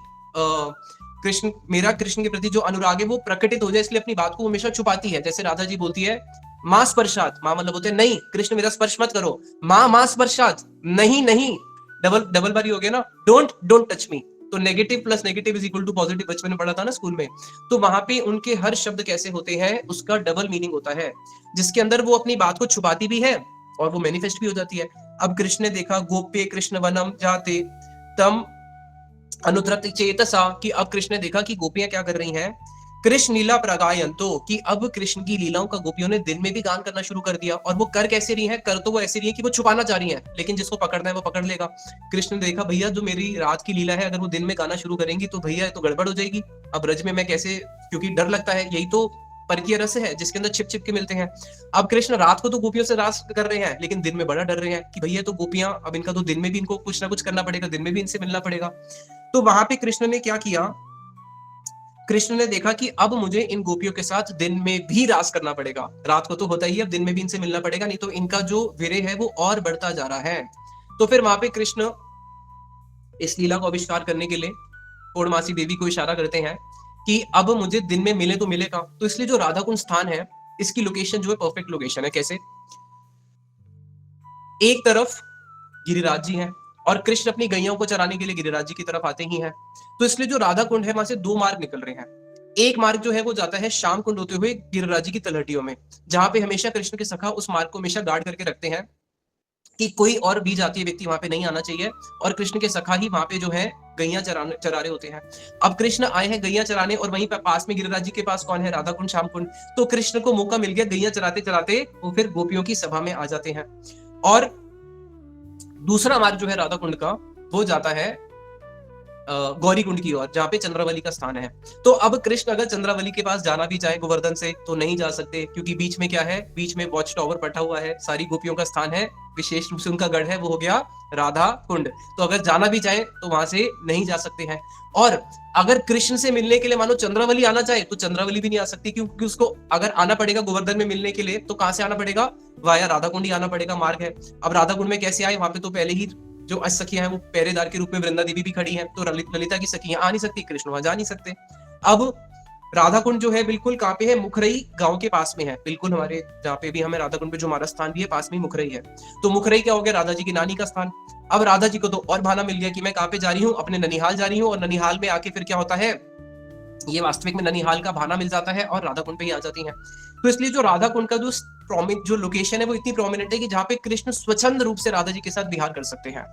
कृष्ण, मेरा कृष्ण के प्रति जो अनुराग है वो प्रकटित हो जाए, इसलिए अपनी बात को हमेशा छुपाती है। जैसे राधा जी बोलती है मां स्पर्शात, मां मतलब बोलते हैं नहीं कृष्ण मेरा स्पर्श मत करो, मां स्पर्शात, नहीं नहीं, डबल बारी हो गया ना, डोंट टच मी। तो negative plus negative is equal to positive, बचपन में पढ़ा था ना स्कूल में। तो वहां पे उनके हर शब्द कैसे होते हैं, उसका डबल मीनिंग होता है, जिसके अंदर वो अपनी बात को छुपाती भी है और वो मैनिफेस्ट भी हो जाती है। अब कृष्ण ने देखा गोप्य कृष्ण वनम जाते तम अनुत्रत चेतसा, कि अब कृष्ण ने देखा कि गोपियां क्या कर रही हैं, कृष्ण लीला प्रगायन, तो कि अब कृष्ण की लीलाओं का गोपियों ने दिन में भी गान करना शुरू कर दिया। और वो कर कैसे रही हैं, कर तो वो ऐसे रही है कि वो छुपाना चाह रही हैं, लेकिन जिसको पकड़ना है वो पकड़ लेगा। कृष्ण ने देखा भैया जो मेरी रात की लीला है, अगर वो दिन में गाना शुरू करेंगी तो भैया तो गड़बड़ हो जाएगी, अब ब्रज में मैं कैसे, क्योंकि डर लगता है, यही तो परकीय रस है जिसके अंदर छिप छिप के मिलते हैं। अब कृष्ण रात को तो गोपियों से रास कर रहे हैं, लेकिन दिन में बड़ा डर रहे हैं कि भैया तो गोपियां, अब इनका तो दिन में भी इनको कुछ ना कुछ करना पड़ेगा, दिन में भी इनसे मिलना पड़ेगा। तो वहां पे कृष्ण ने क्या किया, कृष्ण ने देखा कि अब मुझे इन गोपियों के साथ दिन में भी रास करना पड़ेगा, रात को तो होता ही है, अब दिन में भी इनसे मिलना पड़ेगा, नहीं तो इनका जो वीर्य है वो और बढ़ता जा रहा है। तो फिर वहां पे कृष्ण इस लीला को आविष्कार करने के लिए पूर्णमासी देवी को इशारा करते हैं कि अब मुझे दिन में मिले तो मिलेगा। तो इसलिए जो राधा कुंड स्थान है, इसकी लोकेशन जो है परफेक्ट लोकेशन है। कैसे, एक तरफ गिरिराज जी हैं और कृष्ण अपनी गैयाओं को चराने के लिए गिरिराज जी की तरफ आते ही हैं, तो इसलिए जो राधा कुंड है वहां से दो मार्ग निकल रहे हैं। एक मार्ग जो है वो जाता है श्याम कुंड होते हुए गिरिराज जी की तलहटियों में, जहां पे हमेशा कृष्ण के सखा उस मार्ग को हमेशा गार्ड करके रखते हैं, कि कोई और भी जातीय व्यक्ति वहां पे नहीं आना चाहिए, और कृष्ण के सखा ही वहां पे जो है गैया चरा रहे होते हैं। अब कृष्ण आए हैं गैया चराने, और वहीं पर पास में गिरिराज जी के पास कौन है, राधा कुंड, श्याम कुंड। तो कृष्ण को मौका मिल गया, गैया चराते चराते वो फिर गोपियों की सभा में आ जाते हैं। और दूसरा मार्ग जो है राधा कुंड का, वो जाता है गौरी कुंड की ओर, जहाँ पे चंद्रावली का स्थान है। तो अब कृष्ण अगर चंद्रावली के पास जाना भी चाहे गोवर्धन से तो नहीं जा सकते, क्योंकि बीच में क्या है, बीच में वॉच टावर बैठा हुआ है, सारी गोपियों का स्थान है, विशेष रूप से उनका गढ़ है, वो हो गया राधा कुंड। तो अगर जाना भी चाहे तो वहां से नहीं जा सकते हैं। और अगर कृष्ण से मिलने के लिए मानो चंद्रावली आना चाहे तो चंद्रावली भी नहीं आ सकती, क्योंकि उसको अगर आना पड़ेगा गोवर्धन में मिलने के लिए तो कहां से आना पड़ेगा, वाया राधा कुंड ही आना पड़ेगा, मार्ग है। अब राधा कुंड में कैसे आए, वहां पे तो पहले ही जो अष्टसखियां हैं वो पहरेदार के रूप में वृंदा देवी भी खड़ी हैं, तो ललिता की सखियां आ नहीं सकती, कृष्ण वहां जा नहीं सकते। अब राधा कुंड जो है बिल्कुल कहाँ पे है, मुखरई गांव के पास में है, बिल्कुल हमारे जहाँ पे भी हमें राधा कुंड पे जो हमारा स्थान भी है पास में मुखरई है। तो मुखरई क्या हो गया, राधा जी की नानी का स्थान। अब राधा जी को तो और बहाना मिल गया कि मैं कहाँ पे जा रही हूँ, अपने ननिहाल जा रही हूँ, और ननिहाल में आके फिर क्या होता है, ये वास्तविक में ननिहाल का बहाना मिल जाता है और राधा कुंड पे ही आ जाती हैं। तो इसलिए जो राधा कुंड का जो लोकेशन है वो इतनी प्रोमिनेंट है कि जहाँ पे कृष्ण स्वच्छंद रूप से राधा जी के साथ विहार कर सकते हैं,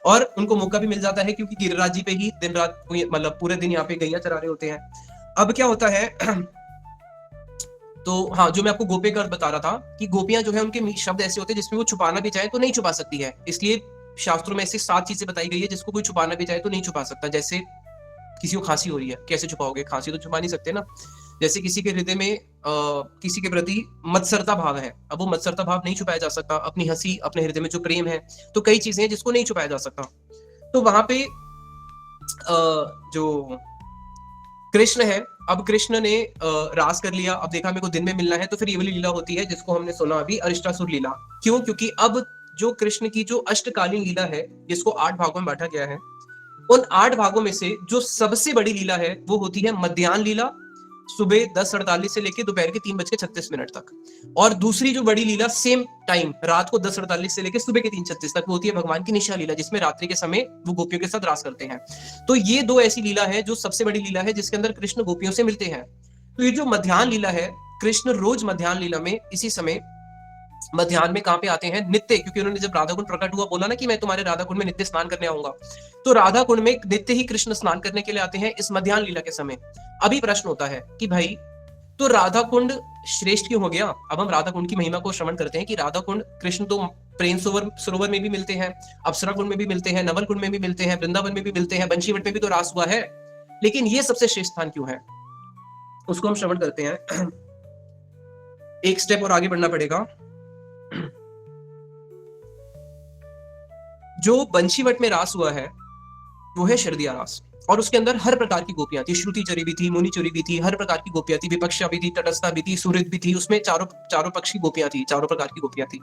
और उनको मौका भी मिल जाता है, क्योंकि गिरिराज जी पे ही दिन रात मतलब पूरे दिन यहाँ पे गैया चरा रहे होते हैं। अब क्या होता है तो हाँ, जो मैं आपको गोपे का बता रहा था कि गोपियां जो है उनके शब्द ऐसे होते हैं जिसमें वो छुपाना भी चाहे तो नहीं छुपा सकती है, इसलिए शास्त्रों में ऐसी 7 चीजें बताई गई है जिसको कोई छुपाना भी चाहे तो नहीं छुपा सकता। जैसे किसी को खांसी हो रही है, कैसे छुपाओगे, खांसी तो छुपा नहीं सकते ना। जैसे किसी के हृदय में किसी के प्रति मत्सरता भाव है, अब वो मत्सरता भाव नहीं छुपाया जा सकता, अपनी हंसी, अपने हृदय में जो प्रेम है, तो कई चीजें हैं जिसको नहीं छुपाया जा सकता। तो वहां पे जो कृष्ण है, अब कृष्ण ने रास कर लिया, अब देखा मेरे को दिन में मिलना है, तो फिर ये वाली लीला होती है जिसको हमने सुना अभी, अरिष्टासुर लीला। क्यों, क्योंकि अब जो कृष्ण की जो अष्टकालीन लीला है, जिसको 8 भागों में बांटा गया है, उन 8 भागों में से जो सबसे बड़ी लीला है वो होती है मध्याह्न लीला, सुबह 10:48 से लेकर दोपहर के 3:36 तक। और दूसरी जो बड़ी लीला सेम टाइम रात को 10:48 से लेकर सुबह के 3:36 तक, वो होती है भगवान की निशा लीला, जिसमें रात्रि के समय वो गोपियों के साथ रास करते हैं। तो ये 2 ऐसी लीला है जो सबसे बड़ी लीला है, जिसके अंदर कृष्ण गोपियों से मिलते हैं। तो ये जो मध्याह्न लीला है, कृष्ण रोज मध्याह्न लीला में इसी समय मध्याह्न में कहां पे आते हैं, नित्य, क्योंकि उन्होंने जब राधा कुंड प्रकट हुआ बोला ना कि मैं तुम्हारे राधा कुंड में नित्य स्नान करने आऊंगा, तो राधा कुंड में नित्य ही कृष्ण स्नान करने के लिए आते हैं इस मध्याह्न लीला के समय। अभी प्रश्न होता है कि भाई तो राधा कुंड श्रेष्ठ क्यों हो गया। अब हम राधा कुंड की महिमा को श्रवण करते हैं कि राधा कुंड कृष्ण तो प्रेम सरोवर में भी मिलते हैं, अप्सरा कुंड में भी मिलते हैं, नवल कुंड में भी मिलते हैं, वृंदावन में भी मिलते हैं, बंशीवट में भी तो रास हुआ है, लेकिन ये सबसे श्रेष्ठ स्थान क्यों है, उसको हम श्रवण करते हैं। एक स्टेप और आगे बढ़ना पड़ेगा। जो बंशीवट में रास हुआ है वो है शरदिया रास, और उसके अंदर हर प्रकार की गोपियां थी, श्रुति चरी भी थी, मुनि चरी भी थी, हर प्रकार की गोपियां थी, विपक्षा भी थी, तटस्था भी थी, सुहृद भी थी, उसमें चारों पक्ष की गोपियां थी, चारों प्रकार की गोपियां थी।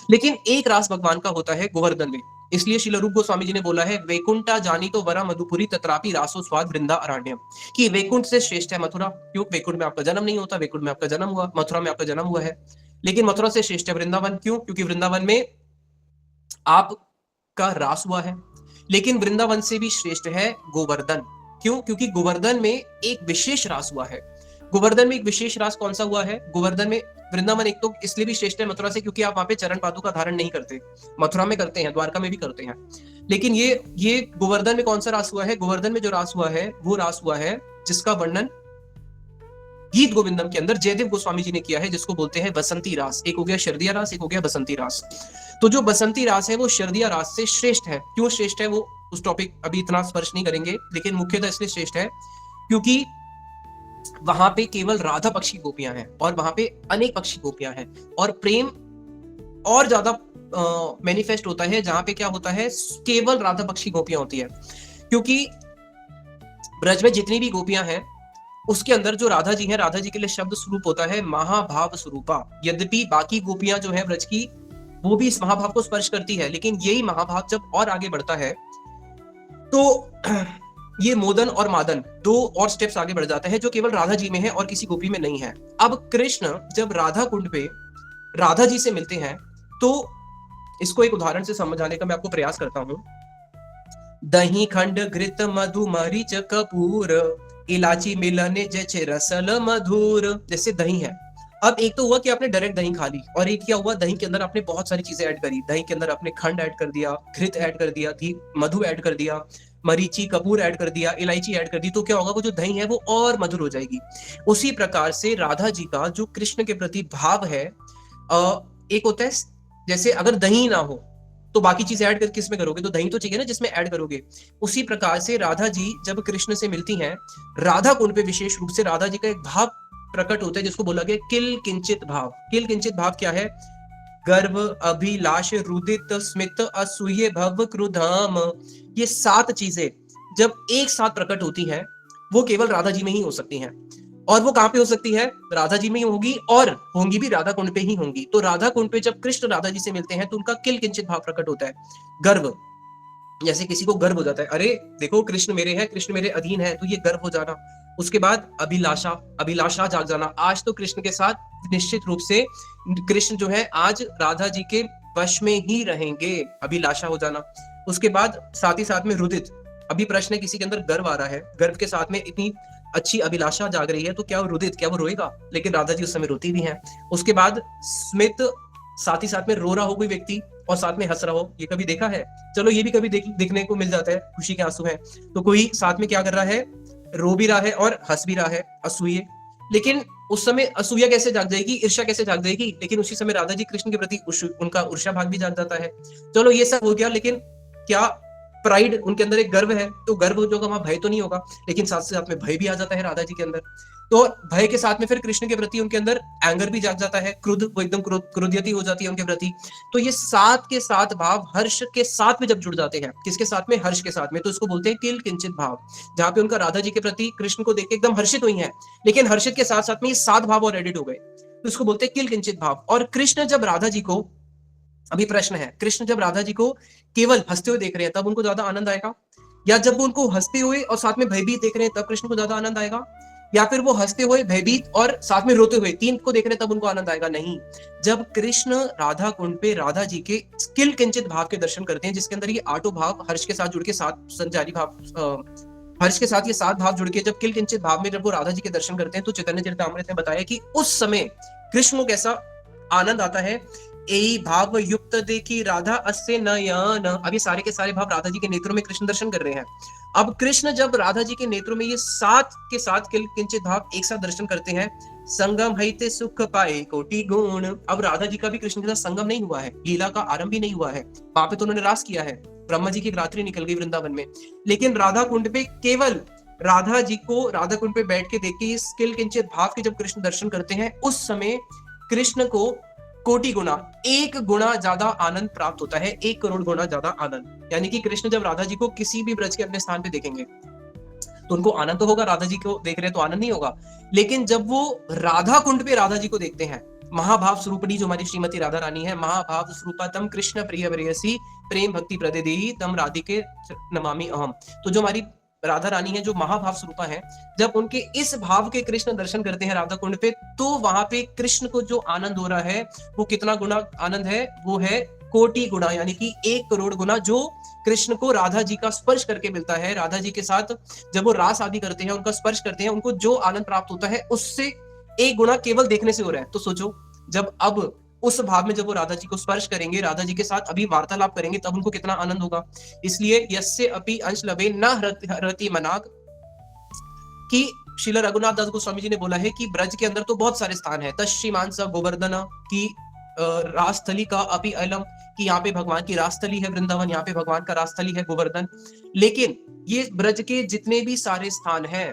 लेकिन एक रास भगवान का होता है गोवर्धन में, इसलिए श्रील रूप गोस्वामी जी ने बोला है, वैकुंठा जानी तो वरा मधुपुरी तत्रापि रासो स्वाद वृंदा अरण्यम, कि वैकुंठ से श्रेष्ठ है मथुरा। क्यों, वैकुंठ में आपका जन्म नहीं होता, वैकुंठ में आपका जन्म हुआ, मथुरा में आपका जन्म हुआ है, लेकिन मथुरा से श्रेष्ठ है वृंदावन। क्यों, क्योंकि वृंदावन में आपका रास हुआ है, लेकिन वृंदावन से भी श्रेष्ठ है गोवर्धन। क्यों, क्योंकि गोवर्धन में एक विशेष रास हुआ है। गोवर्धन में एक विशेष रास कौन सा हुआ है, गोवर्धन में, वृंदावन एक तो इसलिए भी श्रेष्ठ है मथुरा से क्योंकि आप वहां पे चरण पादुका का धारण नहीं करते, मथुरा में करते हैं, द्वारका में भी करते हैं, लेकिन ये गोवर्धन में कौन सा रास हुआ है, गोवर्धन में जो रास हुआ है वो रास हुआ है जिसका वर्णन गीत गोविंदम के अंदर जयदेव गोस्वामी जी ने किया है, जिसको बोलते हैं बसंती रास। एक हो गया शरदिया रास, एक हो गया बसंती रास। तो जो बसंती रास है वो शरदिया रास से श्रेष्ठ है। क्यों श्रेष्ठ है, वो उस टॉपिक अभी इतना स्पर्श नहीं करेंगे, लेकिन मुख्यतः इसलिए श्रेष्ठ है क्योंकि वहां पे केवल राधा पक्षी गोपियां हैं और वहां पे अनेक पक्षी गोपियां हैं, और प्रेम और ज्यादा मैनिफेस्ट होता है जहां पे क्या होता है, केवल राधा पक्षी गोपियां होती है। क्योंकि ब्रज में जितनी भी गोपियां हैं उसके अंदर जो राधा जी हैं, राधा जी के लिए शब्द स्वरूप होता है महाभाव स्वरूपा। यद्यपि बाकी गोपियां जो है ब्रज की वो भी इस महाभाव को स्पर्श करती है, लेकिन यही महाभाव जब और आगे बढ़ता है तो ये मोदन और मादन 2 और स्टेप्स आगे बढ़ जाता है, जो केवल राधा जी में है और किसी गोपी में नहीं है। अब कृष्ण जब राधा कुंड पे राधा जी से मिलते हैं, तो इसको एक उदाहरण से समझाने का मैं आपको प्रयास करता हूं। दही खंड घृत मधु मरीच कपूर, इलाची मिलने जैसे रसल मधुर। जैसे दही है, अब एक तो हुआ कि आपने डायरेक्ट दही खा ली, और एक क्या हुआ, दही के अंदर आपने बहुत सारी चीजें ऐड करी। दही के अंदर आपने खंड ऐड कर दिया, घृत ऐड कर दिया, मधु ऐड कर दिया, मरीची कपूर ऐड कर दिया, इलायची ऐड कर दी, तो क्या होगा, वो जो दही है वो और मधुर हो जाएगी। उसी प्रकार से राधा जी का जो कृष्ण के प्रति भाव है, एक होता है जैसे अगर दही ना हो तो बाकी चीज ऐड कर किस में करोगे, तो दही तो चाहिए ना जिसमें ऐड करोगे। उसी प्रकार से राधा जी जब कृष्ण से मिलती हैं, राधा कुंड पे विशेष रूप से राधा जी का एक भाव प्रकट होता है जिसको बोला गया किल किंचित भाव। किल किंचित भाव क्या है, गर्व, अभिलाष, रुदित, स्मित, असूये, भव, क्रोधाम, ये 7 चीजें जब एक साथ प्रकट होती हैं, वो केवल राधा जी में ही हो सकती हैं। और वो कहां पे हो सकती है, राधा जी में ही होगी, और होंगी भी राधा कुंड पे ही होंगी। तो राधा कुंड पे जब कृष्ण राधा जी से मिलते हैं तो उनका किल किंचित भाव प्रकट होता है। गर्व, जैसे किसी को गर्व हो जाता है, अरे देखो कृष्ण मेरे हैं, कृष्ण मेरे अधीन है, तो ये गर्व हो जाना। उसके बाद अभिलाषा, अभिलाषा जाग जाना, आज तो कृष्ण के साथ निश्चित रूप से कृष्ण जो है आज राधा जी के वश में ही रहेंगे, अभिलाषा हो जाना। उसके बाद साथ ही साथ में रुदित, अभी प्रश्न है किसी के अंदर गर्व आ रहा है, गर्व के साथ में इतनी अच्छी अभिलाषा जाग रही है, तो क्या वो रुदित, क्या वो रोएगा, लेकिन राधा जी उस समय रोती भी हैं। उसके बाद स्मित, साथ ही साथ में रो रहा हो कोई व्यक्ति और साथ में हंस रहा हो, ये कभी देखा है, चलो ये भी कभी देखने को मिल जाता है, खुशी के आंसू हैं, तो कोई साथ में क्या कर रहा है, रो भी रहा है और हंस भी रहा है, असूये। लेकिन उस समय असूया कैसे जाग जाएगी, ईर्ष्या कैसे जाग जाएगी, लेकिन उसी समय राधा जी कृष्ण के प्रति उनका ईर्ष्या भाग भी जाग जाता है। चलो ये सब हो गया, लेकिन क्या प्राइड, उनके अंदर एक गर्व है, तो गर्व जो होगा वहां भय तो नहीं होगा, लेकिन साथ साथ में भय भी आ जाता है राधा जी के अंदर। तो भय के साथ में फिर कृष्ण के प्रति उनके अंदर एंगर भी जाग जाता है, क्रोध, वो एकदम क्रोधियती हो जाती है उनके प्रति। तो ये 7 के 7 भाव हर्ष के साथ में जब जुड़ जाते हैं, किसके साथ में, हर्ष के साथ में, तो इसको बोलते हैं किल किंचित भाव। जहां पे उनका राधा जी के प्रति कृष्ण को देख के एकदम हर्षित हुई है, लेकिन हर्षित के साथ साथ में ये 7 भाव और एडिट हो गए, तो इसको बोलते हैं किल किंचित भाव। और कृष्ण जब राधा जी को, अभी प्रश्न है, कृष्ण जब राधा जी को केवल हंसते हुए देख रहे हैं तब उनको ज्यादा आनंद आएगा, या जब वो उनको हंसते हुए और साथ में भयभीत देख रहे हैं तब कृष्ण को ज्यादा आनंद आएगा, या फिर वो हंसते हुए, भयभीत और साथ में रोते हुए, 3 को देख रहे हैं तब उनको आनंद आएगा, नहीं। जब कृष्ण राधा कुंड पे राधा जी के किल किंचित भाव के दर्शन करते हैं, जिसके अंदर ये 8 भाव हर्ष के साथ जुड़ के 7 संचारी भाव, हर्ष के साथ ये 7 भाव जुड़ के जब किल किंचित भाव में जब वो राधा जी के दर्शन करते हैं, तो चैतन्य चरितामृत ने बताया कि उस समय कृष्ण को कैसा आनंद आता है। ए भाव युक्त देखी राधा अस्य नयन, अब ये सारे के सारे भाव राधा जी के नेत्रों में कृष्ण दर्शन कर रहे हैं। अब कृष्ण जब राधा जी के नेत्रों में ये 7 के 7 किंचित भाव एक साथ दर्शन करते हैं, संगम हईते सुख पाए कोटि गुण। अब राधा जी का भी कृष्ण के साथ संगम नहीं हुआ है, लीला का आरंभ भी नहीं हुआ है, वहां पे तो उन्होंने रास किया है, ब्रह्मा जी की रात्रि निकल गई वृंदावन में, लेकिन राधा कुंड पे केवल राधा जी को राधा कुंड पे बैठ के देख के इस किल किंचित भाव के जब कृष्ण दर्शन करते हैं, उस समय कृष्ण को कोटि गुना, 1 गुना ज्यादा आनंद प्राप्त होता है, 1 करोड़ गुना ज्यादा आनंद। यानी कि कृष्ण जब राधा जी को किसी भी ब्रज के अपने स्थान पे देखेंगे तो उनको आनंद तो होगा, राधा जी को देख रहे हैं तो आनंद नहीं होगा, लेकिन जब वो राधा कुंड पे राधा जी को देखते हैं, महाभाव स्वरूपणी जो हमारी श्रीमती राधा रानी है, महाभाव स्वरूपा तम कृष्ण प्रिय प्रेयसी प्रेम भक्ति प्रदेदेही तम राधिके नमामि अहम। तो जो हमारी राधा रानी है, जो महाभाव स्वरूपा है, जब उनके इस भाव के कृष्ण दर्शन करते हैं राधा कुंड पे, तो वहां पे कृष्ण को जो आनंद हो रहा है वो कितना गुना आनंद है, वो है कोटि गुना, यानी कि 1 करोड़ गुना, जो कृष्ण को राधा जी का स्पर्श करके मिलता है। राधा जी के साथ जब वो रास आदि करते हैं, उनका स्पर्श करते हैं, उनको जो आनंद प्राप्त होता है उससे 1 गुना केवल देखने से हो रहा है। तो सोचो, जब अब उस भाव में जब वो राधा जी को स्पर्श करेंगे, राधा जी के साथ अभी वार्तालाप करेंगे, तब उनको कितना आनंद होगा। इसलिए यस्य अपि अंश लवे न हरति मनाग, कि श्रील रघुनाथ दास गोस्वामी जी ने बोला है कि ब्रज के अंदर तो बहुत सारे स्थान है, तश्रीमान स गोवर्धन की राजस्थली का अपि अलम, कि यहाँ पे भगवान की राजस्थली है वृंदावन, यहाँ पे भगवान का राजस्थली है गोवर्धन, लेकिन ये ब्रज के जितने भी सारे स्थान हैं,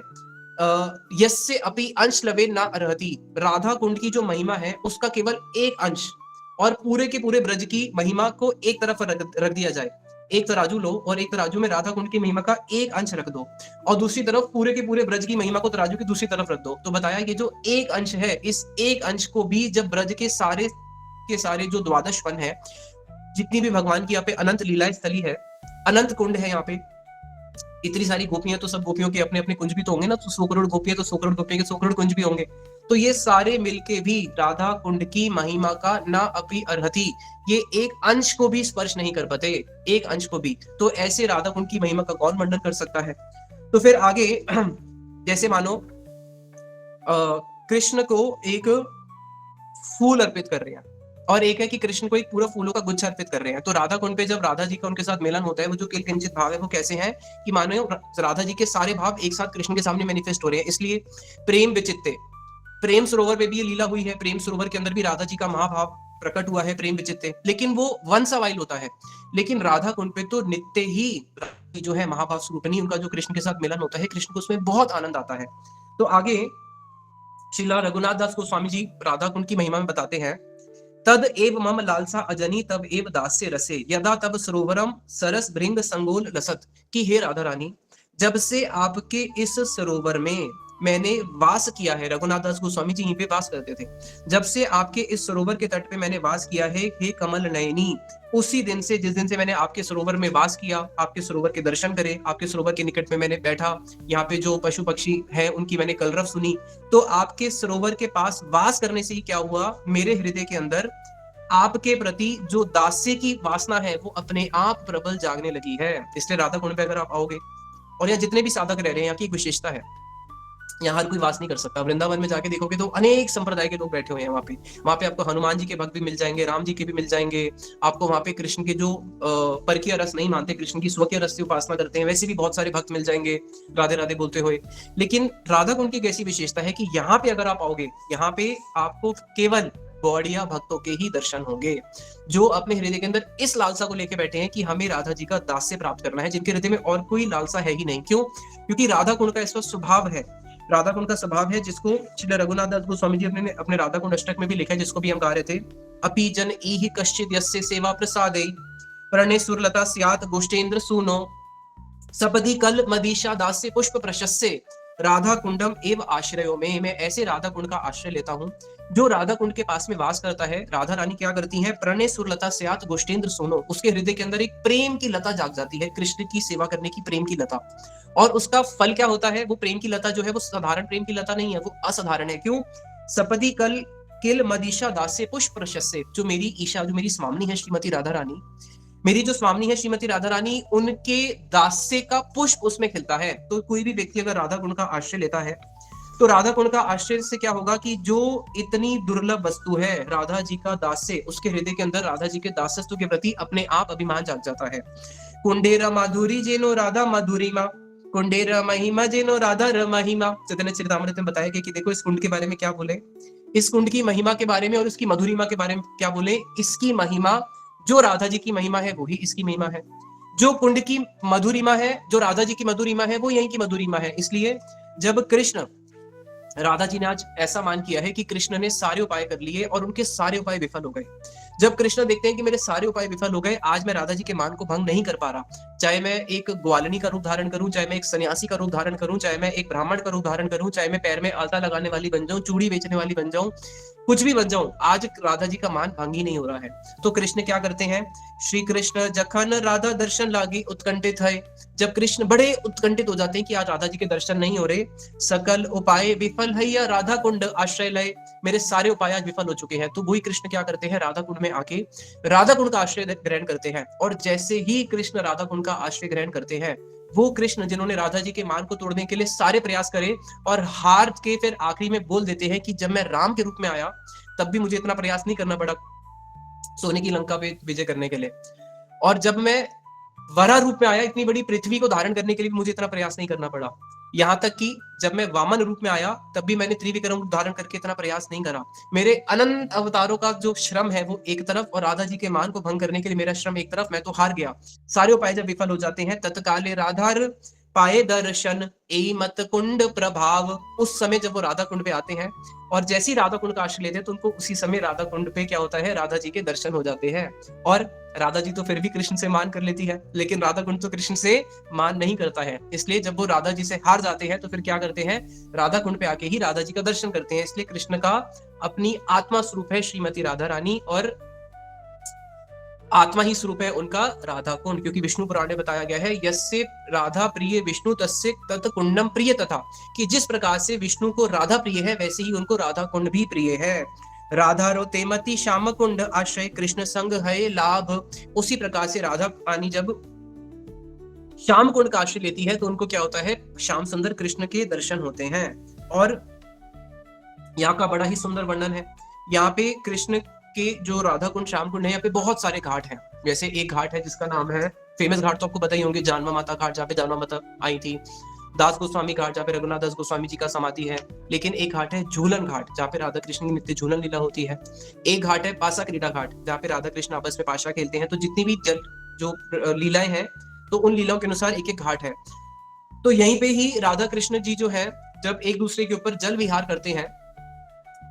यस्य अपि अंश लवे ना रहती, राधा कुंड की जो महिमा है उसका केवल 1 अंश, और पूरे के पूरे ब्रज की महिमा को एक तरफ रख दिया जाए, एक तराजू लो और एक तराजू में राधा कुंड की महिमा का 1 अंश रख दो, और दूसरी तरफ पूरे के पूरे ब्रज की महिमा को तराजू की दूसरी तरफ रख दो, तो बताया ये जो 1 अंश है, इस 1 अंश को भी जब ब्रज के सारे जो द्वादश वन है, जितनी भी भगवान की यहाँ पे अनंत लीला स्थली है, अनंत कुंड है, यहाँ पे इतनी सारी गोपियां, तो सब गोपियों के अपने अपने कुंज भी तो होंगे ना, तो 100 करोड़ गोपियां, तो 100 करोड़ गोपियों के 100 करोड़ कुंज भी होंगे, तो ये सारे मिलके भी राधा कुंड की महिमा का ना अपि अर्हति, ये 1 अंश को भी स्पर्श नहीं कर पाते, 1 अंश को भी। तो ऐसे राधा कुंड की महिमा का कौन वर्णन कर सकता है। तो फिर आगे जैसे मानो कृष्ण को एक फूल अर्पित कर रहे हैं, और एक है कि कृष्ण को एक पूरा फूलों का गुच्छा अर्पित कर रहे हैं। तो राधा कुंड पे जब राधा जी का उनके साथ मिलन होता है, वो जो किंचित भाव है वो कैसे हैं कि मानो राधा जी के सारे भाव एक साथ कृष्ण के सामने मैनिफेस्ट हो रहे हैं। इसलिए प्रेम विचित्ते, प्रेम सरोवर में भी ये लीला हुई है, प्रेम सरोवर के अंदर भी राधा जी का महाभाव प्रकट हुआ है, प्रेम विचित्ते, लेकिन वो वंस अवाइल होता है। लेकिन राधा कुंड पे तो नित्य ही जो है महाभाव स्वरूपिणी, उनका जो कृष्ण के साथ मिलन होता है, कृष्ण को उसमें बहुत आनंद आता है। तो आगे श्रीला रघुनाथ दास गोस्वामी जी राधा कुंड की महिमा में बताते हैं, तद एव मम लालसा अजनी तब एव दास्य रसे यदा तब सरोवरम सरस भृंग संगोल लसत, कि हे राधा रानी, जब से आपके इस सरोवर में मैंने वास किया है, रघुनाथ दास गोस्वामी जी यहीं पे वास करते थे, जब से आपके इस सरोवर के तट पे मैंने वास किया है, हे कमल नयनी, उसी दिन से, जिस दिन से मैंने आपके सरोवर में वास किया, आपके सरोवर के दर्शन करे, आपके सरोवर के निकट में मैंने बैठा, यहाँ पे जो पशु पक्षी हैं उनकी मैंने कलरव सुनी, तो आपके सरोवर के पास वास करने से ही क्या हुआ, मेरे हृदय के अंदर आपके प्रति जो दास्य की वासना है वो अपने आप प्रबल जागने लगी है। इसलिए राधा कुंड पे अगर आप आओगे, और यहाँ जितने भी साधक रह रहे हैं, यहाँ की एक विशेषता है, यहाँ हर कोई वास नहीं कर सकता। वृंदावन में जाके देखोगे तो अनेक संप्रदाय के लोग बैठे हुए हैं वहां पे आपको हनुमान जी के भक्त भी मिल जाएंगे, राम जी के भी मिल जाएंगे, आपको वहां पे कृष्ण के जो परकीय रस नहीं मानते, कृष्ण की स्वकीय रस से उपासना करते हैं, वैसे भी बहुत सारे भक्त मिल जाएंगे राधे राधे बोलते हुए। लेकिन राधा कुंड की एक ऐसी विशेषता है कि यहाँ पे अगर आप आओगे, यहाँ पे आपको केवल गौड़िया भक्तों के ही दर्शन होंगे, जो अपने हृदय के अंदर इस लालसा को लेके बैठे हैं कि हमें राधा जी का दास्य प्राप्त करना है, जिनके हृदय में और कोई लालसा है ही नहीं। क्यों? क्योंकि राधा कुंड का ऐसा स्वभाव है, राधा कुंड का स्वभाव है, जिसको श्री रघुनाथ दास गोस्वामी जी अपने राधा कुंड अष्टक में भी लिखा है, जिसको भी हम गा रहे थे, अपि जन इहि कश्चिद यस्य सेवा प्रसादे प्रणय सुरलता स्यात् गोष्ठेन्द्र सूनो सपदि कल मदीशा दास्य पुष्प प्रशस्य राधा कुंडम एव आश्रयो में। मैं ऐसे राधा कुंड का आश्रय लेता हूँ जो राधा कुंड के पास में वास करता है। राधा रानी क्या करती हैं? प्रणय सुरलता स्यात् गोष्ठेन्द्र सोनो, उसके हृदय के अंदर एक प्रेम की लता जाग जाती है, कृष्ण की सेवा करने की प्रेम की लता। और उसका फल क्या होता है? वो प्रेम की लता जो है वो साधारण प्रेम की लता नहीं है, वो असाधारण है। क्यों? सपदि कल किल मदीशा दास्य पुष्प प्रशस्य, जो मेरी ईशा, जो मेरी स्वामिनी है श्रीमती राधा रानी, मेरी जो स्वामिनी है श्रीमती राधा रानी, उनके दास्य का पुष्प उसमें खिलता है। तो कोई भी व्यक्ति अगर राधा कुंड का आश्रय लेता है, तो राधा कुंड का आश्रय से क्या होगा कि जो इतनी दुर्लभ वस्तु है राधा जी का दास्य, उसके हृदय के अंदर राधा जी के दासत्व के प्रति अपने आप अभिमान जाग जाता है। कुंडेरा माधुरी जेनो राधा माधुरीमा, कुंडेरा महिमा जेनो राधा महिमा। चैतन्य चरितामृत में बताया गया कि देखो इस कुंड के बारे में क्या बोले, इस कुंड की महिमा के बारे में और इसकी मधुरिमा के बारे में क्या बोले। इसकी महिमा, जो राधा जी की महिमा है वो ही इसकी महिमा है, जो कुंड की मधुरिमा है, जो राधा जी की मधुरिमा है वो यहीं की मधुरिमा है। इसलिए जब कृष्ण, राधा जी ने आज ऐसा मान किया है कि कृष्ण ने सारे उपाय कर लिए और उनके सारे उपाय विफल हो गए। जब कृष्ण देखते हैं कि मेरे सारे उपाय विफल हो गए, आज मैं राधा जी के मान को भंग नहीं कर पा रहा, चाहे मैं एक ग्वालिनी का रूप धारण करूं, चाहे मैं एक सन्यासी का रूप धारण करूं, चाहे मैं एक ब्राह्मण का रूप धारण करूं, चाहे मैं पैर में आलता लगाने वाली बन जाऊं, चूड़ी बेचने वाली बन जाऊं, कुछ भी बन जाऊं, आज राधा जी का मान भंग ही नहीं हो रहा है। तो कृष्ण क्या करते हैं? श्री कृष्ण जखन राधा दर्शन लागी उत्कंठित है, जब कृष्ण बड़े उत्कंठित हो जाते हैं कि आज राधा जी के दर्शन नहीं हो रहे, सकल उपाय विफल है या राधा कुंड आश्रय लय, मेरे सारे उपाय आज विफल हो चुके हैं। तो वही कृष्ण क्या करते हैं? राधा कुंड में आके राधा कुंड का आश्रय ग्रहण करते हैं। और जैसे ही कृष्ण राधा कुंड का आश्रय ग्रहण करते हैं, वो कृष्ण जिन्होंने राधा जी के मान को तोड़ने के लिए सारे प्रयास करे और हार के फिर आखिरी में बोल देते हैं कि जब मैं राम के रूप में आया तब भी मुझे इतना प्रयास नहीं करना पड़ा सोने की लंका पे विजय करने के लिए, और जब मैं वरा रूप में आया इतनी बड़ी पृथ्वी को धारण करने के लिए मुझे इतना प्रयास नहीं करना पड़ा, यहाँ तक कि जब मैं वामन रूप में आया तब भी मैंने त्रिविक्रम रूप धारण करके इतना प्रयास नहीं करा। मेरे अनंत अवतारों का जो श्रम है वो एक तरफ, और राधा जी के मान को भंग करने के लिए मेरा श्रम एक तरफ, मैं तो हार गया। सारे उपाय जब विफल हो जाते हैं, तत्काले राधार पाए दर्शन ए मत कुंड प्रभाव, उस समय जब वो राधा कुंड पे आते हैं और जैसे ही राधा कुंड का आश्रय लेते हैं तो उनको उसी समय राधा कुंड पे क्या होता है? राधा जी के दर्शन हो जाते हैं। और राधा जी तो फिर भी कृष्ण से मान कर लेती है, लेकिन राधा कुंड तो कृष्ण से मान नहीं करता है। इसलिए जब वो राधा जी से हार जाते हैं तो फिर क्या करते हैं? राधा कुंड पे आके ही राधा जी का दर्शन करते हैं। इसलिए कृष्ण का अपनी आत्मा स्वरूप है श्रीमती राधा रानी, और आत्मा ही स्वरूप है उनका राधा कुंड, क्योंकि विष्णु पुराण में बताया गया है, यस्य राधा प्रिय विष्णु तस्य तत् कुंडम प्रिय, तथा कि जिस प्रकार से विष्णु को राधा प्रिय है वैसे ही उनको राधा कुंड भी प्रिय है। राधा रो तेमती श्याम कुंड आश्रय कृष्ण संग है लाभ, उसी प्रकार से राधा रानी जब श्याम कुंड का आश्रय लेती है तो उनको क्या होता है? श्याम सुंदर कृष्ण के दर्शन होते हैं। और यहाँ का बड़ा ही सुंदर वर्णन है यहाँ पे कृष्ण के जो राधा कुंड श्याम कुंड है, यहाँ पे बहुत सारे घाट हैं। जैसे एक घाट है जिसका नाम है, फेमस घाट तो आपको पता ही होंगे, जानवा माता घाट, जहाँ पे जानवा माता आई थी। दास गोस्वामी घाट, जहाँ पे रघुनाथ दास गोस्वामी जी का समाधि है। लेकिन एक घाट है झूलन घाट, जहाँ पे राधा कृष्ण की नित्य झूलन लीला होती है। एक घाट है पासा क्रीडा घाट, जहाँ पे राधा कृष्ण आपस में पाशा खेलते हैं। तो जितनी भी जो लीलाएं हैं, तो उन लीलाओं के अनुसार एक एक घाट है। तो यहीं पे ही राधा कृष्ण जी जो है, जब एक दूसरे के ऊपर जल विहार करते हैं,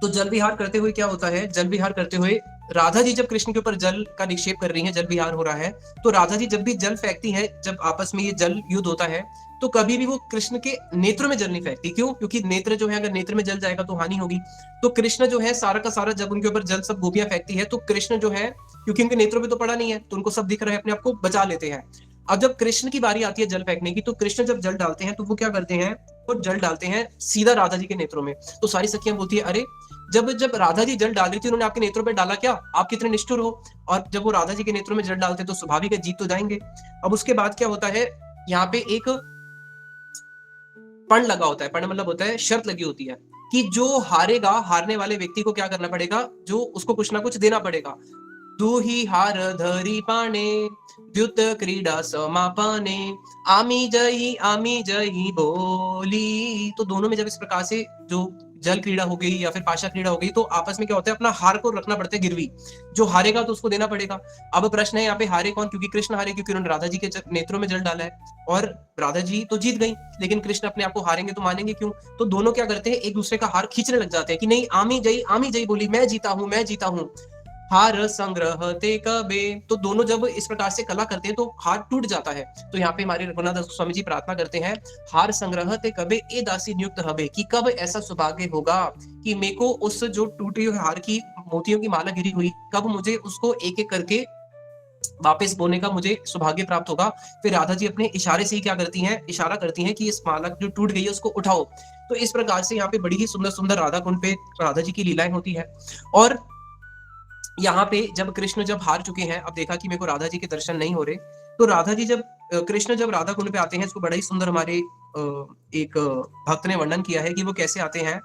तो जल विहार करते हुए क्या होता है, जल विहार करते हुए राधा जी जब कृष्ण के ऊपर जल का निक्षेप कर रही हैं, जल विहार हो रहा है, तो राधा जी जब भी जल फेंकती है, जब आपस में ये जल युद्ध होता है, तो कभी भी वो कृष्ण के नेत्रों में जल नहीं फेंकती। क्यों? क्योंकि नेत्र जो है, अगर नेत्र में जल जाएगा तो हानि होगी। तो कृष्ण जो है सारा का सारा, जब उनके ऊपर जल सब गोपियां फेंकती है, तो कृष्ण जो है, क्योंकि उनके नेत्रों में तो पड़ा नहीं है, तो उनको सब दिख रहा है, अपने आप को बचा लेते हैं। अब जब कृष्ण की बारी आती है जल फेंकने की, तो कृष्ण जब जल डालते हैं, तो वो क्या करते हैं, वो जल डालते हैं सीधा राधा जी के नेत्रों में। तो सारी सखियां बोलती है, अरे जब जब राधा जी जल डाल रही थी, उन्होंने आपके नेत्रों पे डाला क्या? आप कितने निष्ठुर हो। और जब वो राधा जी के नेत्रों में जल डालते तो स्वाभाविक है, जीत तो जाएंगे। अब उसके बाद क्या होता है, यहाँ पे एक पण लगा होता है। पण मतलब होता है, शर्त लगी होती है कि जो हारेगा, हारने वाले व्यक्ति को क्या करना पड़ेगा, जो उसको कुछ ना कुछ देना पड़ेगा। तू ही हार धरी पाणे, द्युत क्रीडा समापने, आमी जयी बोली। तो दोनों में जब इस प्रकार से जो जल क्रीड़ा हो गई या फिर पाशा क्रीड़ा हो गई, तो आपस में क्या होता है, अपना हार को रखना पड़ता है गिरवी। जो हारेगा तो उसको देना पड़ेगा। अब प्रश्न है यहाँ पे, हारे कौन? क्योंकि कृष्ण हारे, क्योंकि उन्होंने राधा जी के नेत्रों में जल डाला है। और राधा जी तो जीत गई, लेकिन कृष्ण अपने आप को हारेंगे तो मानेंगे क्यों? तो दोनों क्या करते हैं, एक दूसरे का हार खींचने लग जाते हैं कि नहीं, आमी जई बोली, मैं जीता हूं, मैं जीता हूं। हार संग्रह ते कबे। तो दोनों जब इस प्रकार से कला करते हैं, तो हार टूट जाता है। तो यहाँ पे हमारे रघुनाथ दास गोस्वामी जी प्रार्थना करते हैं, हार संग्रह ते कबे ए दासी नियुक्त हबे, कि कब ऐसा सौभाग्य होगा कि मेरे को उस जो टूटी हुई हार की मोतियों की माला गिरी हुई, कब मुझे उसको एक एक करके वापस बोने का मुझे सौभाग्य प्राप्त होगा। फिर राधा जी अपने इशारे से ही क्या करती हैं, इशारा करती हैं कि इस माला जो टूट गई है उसको उठाओ। तो इस प्रकार से यहाँ पे बड़ी ही सुंदर सुंदर राधा कुंड पे राधा जी की लीलाएं होती है। और यहाँ पे जब कृष्ण जब हार चुके हैं, अब देखा कि मेरे को राधा जी के दर्शन नहीं हो रहे, तो राधा जी जब कृष्ण जब राधा कुंड पे आते हैं, इसको बड़ा ही सुंदर हमारे एक भक्त ने वर्णन किया है कि वो कैसे आते हैं।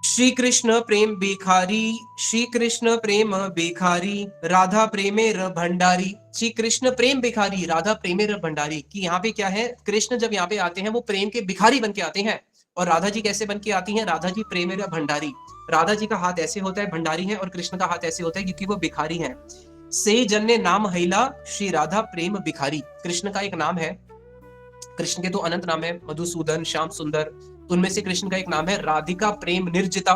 श्री कृष्ण प्रेम बेखारी, श्री कृष्ण प्रेम बेखारी, राधा प्रेमेर भंडारी। श्री कृष्ण प्रेम बेखारी, राधा प्रेमेर भंडारी। कि यहाँ पे क्या है, कृष्ण जब यहाँ पे आते हैं, वो प्रेम के भिखारी बन के आते हैं। और राधा जी कैसे बन के आती हैं, राधा जी प्रेमेर भंडारी। राधा जी का हाथ ऐसे होता है, भंडारी है, और कृष्ण का हाथ ऐसे होता है क्योंकि वो भिखारी हैं। से जन्य नाम हैला, श्री राधा प्रेम भिखारी। कृष्ण का एक नाम है, कृष्ण के तो अनंत नाम है, मधुसूदन, श्याम सुंदर। तो उनमें से कृष्ण का एक नाम है राधिका प्रेम निर्जिता,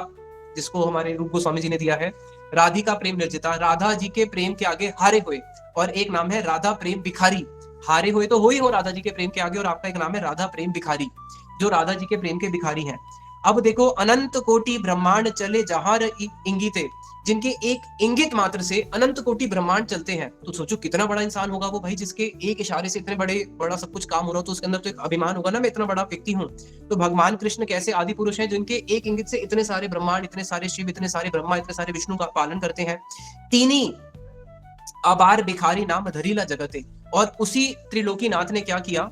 जिसको हमारे रूप गोस्वामी जी ने दिया है, राधिका प्रेम निर्जिता, राधा जी के प्रेम के आगे हारे हुए। और एक नाम है राधा प्रेम भिखारी, हारे हुए तो हो ही हो राधा जी के प्रेम के आगे, और आपका एक नाम है राधा प्रेम भिखारी, जो राधा जी के प्रेम के भिखारी हैं। अब देखो, अनंत कोटि ब्रह्मांड चले जहां इंगिते, जिनके एक इंगित मात्र से अनंत कोटि ब्रह्मांड चलते हैं। तो सोचो कितना बड़ा इंसान होगा वो भाई, जिसके एक इशारे से इतने बड़ा सब कुछ काम हो रहा हो, तो उसके अंदर तो एक अभिमान होगा ना, मैं इतना बड़ा व्यक्ति हूँ। तो भगवान कृष्ण कैसे आदि पुरुष हैं, जिनके एक इंगित से इतने सारे ब्रह्मांड, इतने सारे शिव, इतने सारे ब्रह्मा, इतने सारे विष्णु का पालन करते हैं। तीनी अबार भिखारी नाम धरीला जगते। और उसी त्रिलोकीनाथ ने क्या किया,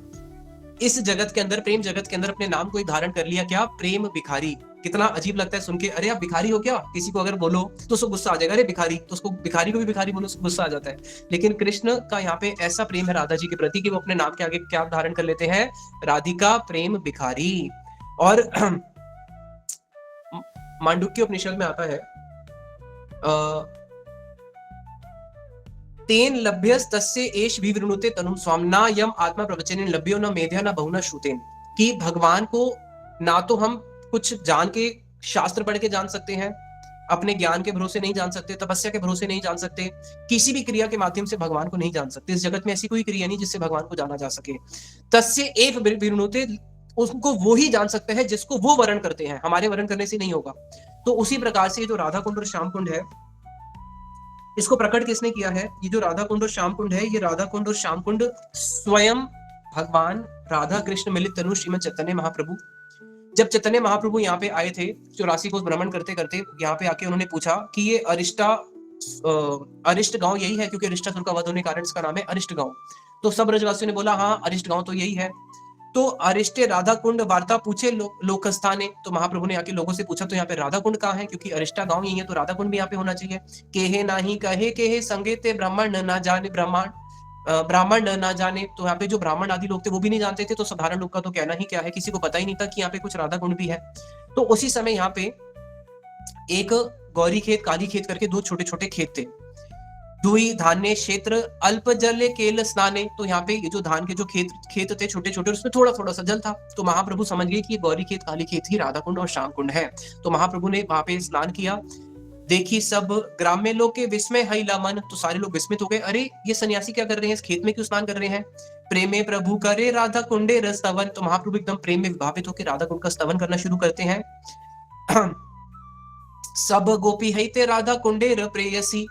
इस जगत के अंदर, प्रेम जगत के अंदर अपने नाम को धारण कर लिया, क्या, प्रेम भिखारी। कितना अजीब लगता है सुन के, अरे आप भिखारी हो क्या? किसी को अगर बोलो तो उसको गुस्सा आ जाएगा, अरे भिखारी, तो उसको भिखारी को भी भिखारी बोलो, उसको गुस्सा आ जाता है। लेकिन कृष्ण का यहाँ पे ऐसा प्रेम है राधा जी के प्रति कि वो अपने नाम के आगे क्या धारण कर लेते हैं, राधिका प्रेम भिखारी। और मांडुक्य उपनिषद में आता है, तेन लभ्यस्तस्य एष विवृणुते तनुम स्वाम न यम आत्मा प्रवचनेन लभ्यो न मेध्या न बहुना श्रुतेन। कि भगवान को ना तो हम कुछ जान के, शास्त्र पढ़ के जान सकते हैं, अपने ज्ञान के भरोसे नहीं जान सकते, तपस्या के भरोसे नहीं जान सकते, किसी भी क्रिया के माध्यम से भगवान को नहीं जान सकते। इस जगत में ऐसी कोई क्रिया नहीं जिससे भगवान को जाना जा सके। तस्य एव विवृणुते, उसको वो ही जान सकते हैं जिसको वो वर्ण करते हैं, हमारे वर्ण करने से नहीं होगा। तो उसी प्रकार से जो राधा कुंड और श्याम कुंड है, इसको प्रकट किसने किया है? ये जो राधा कुंड और श्याम कुंड है, ये राधा कुंड और श्याम कुंड स्वयं भगवान राधा कृष्ण मिलित तनु श्रीमद चैतन्य महाप्रभु, जब चैतन्य महाप्रभु यहाँ पे आए थे 84 कोस भ्रमण करते करते, यहाँ पे आके उन्होंने पूछा कि ये अरिष्ट गांव यही है, क्योंकि अरिष्टासुर का वध होने के कारण इसका नाम है अरिष्ट गांव। तो सब ब्रजवासियों ने बोला हाँ, अरिष्ट गांव तो यही है। तो अरिष्टे राधा कुंड वार्ता पूछे लोकस्थाने, तो महाप्रभु ने यहाँ के लोगों से पूछा तो यहाँ पे राधा कुंड कहाँ है, क्योंकि अरिष्टा गांव यही है तो राधा कुंड भी यहाँ पे होना चाहिए। केहे नाही कहे केहे संगे ते ब्राह्मण ना जाने, ब्राह्मण ना जाने, तो यहाँ पे जो ब्राह्मण आदि लोग थे वो भी नहीं जानते थे, तो साधारण लोग का तो कहना ही क्या है, किसी को पता ही नहीं था कि यहाँ पे कुछ राधा कुंड भी है। तो उसी समय यहाँ पे एक गौरी खेत काली खेत करके दो छोटे छोटे खेत थे। दुई धान्य क्षेत्र अल्प जल केल स्नाने, तो यहाँ पे ये जो धान के जो खेत थे छोटे छोटे, उसमें थोड़ा थोड़ा सा जल था, तो महाप्रभु समझ गए कि ये गौरी खेत काली खेत ही राधा कुंड और श्याम कुंड है। तो महाप्रभु ने वहां पे स्नान किया। देखी सब ग्राम्य लोग के विस्मय हईला मन, तो सारे लोग विस्मित हो गए, अरे ये सन्यासी क्या कर रहे हैं, इस खेत में क्यों स्नान कर रहे हैं। प्रेमे प्रभु करे राधा कुंडे रस स्तवन, तो महाप्रभु एकदम प्रेम में विभावित होकर राधा कुंड का स्तवन करना शुरू करते हैं। सब गोपी हईते राधा कुंडे र प्रेयसी,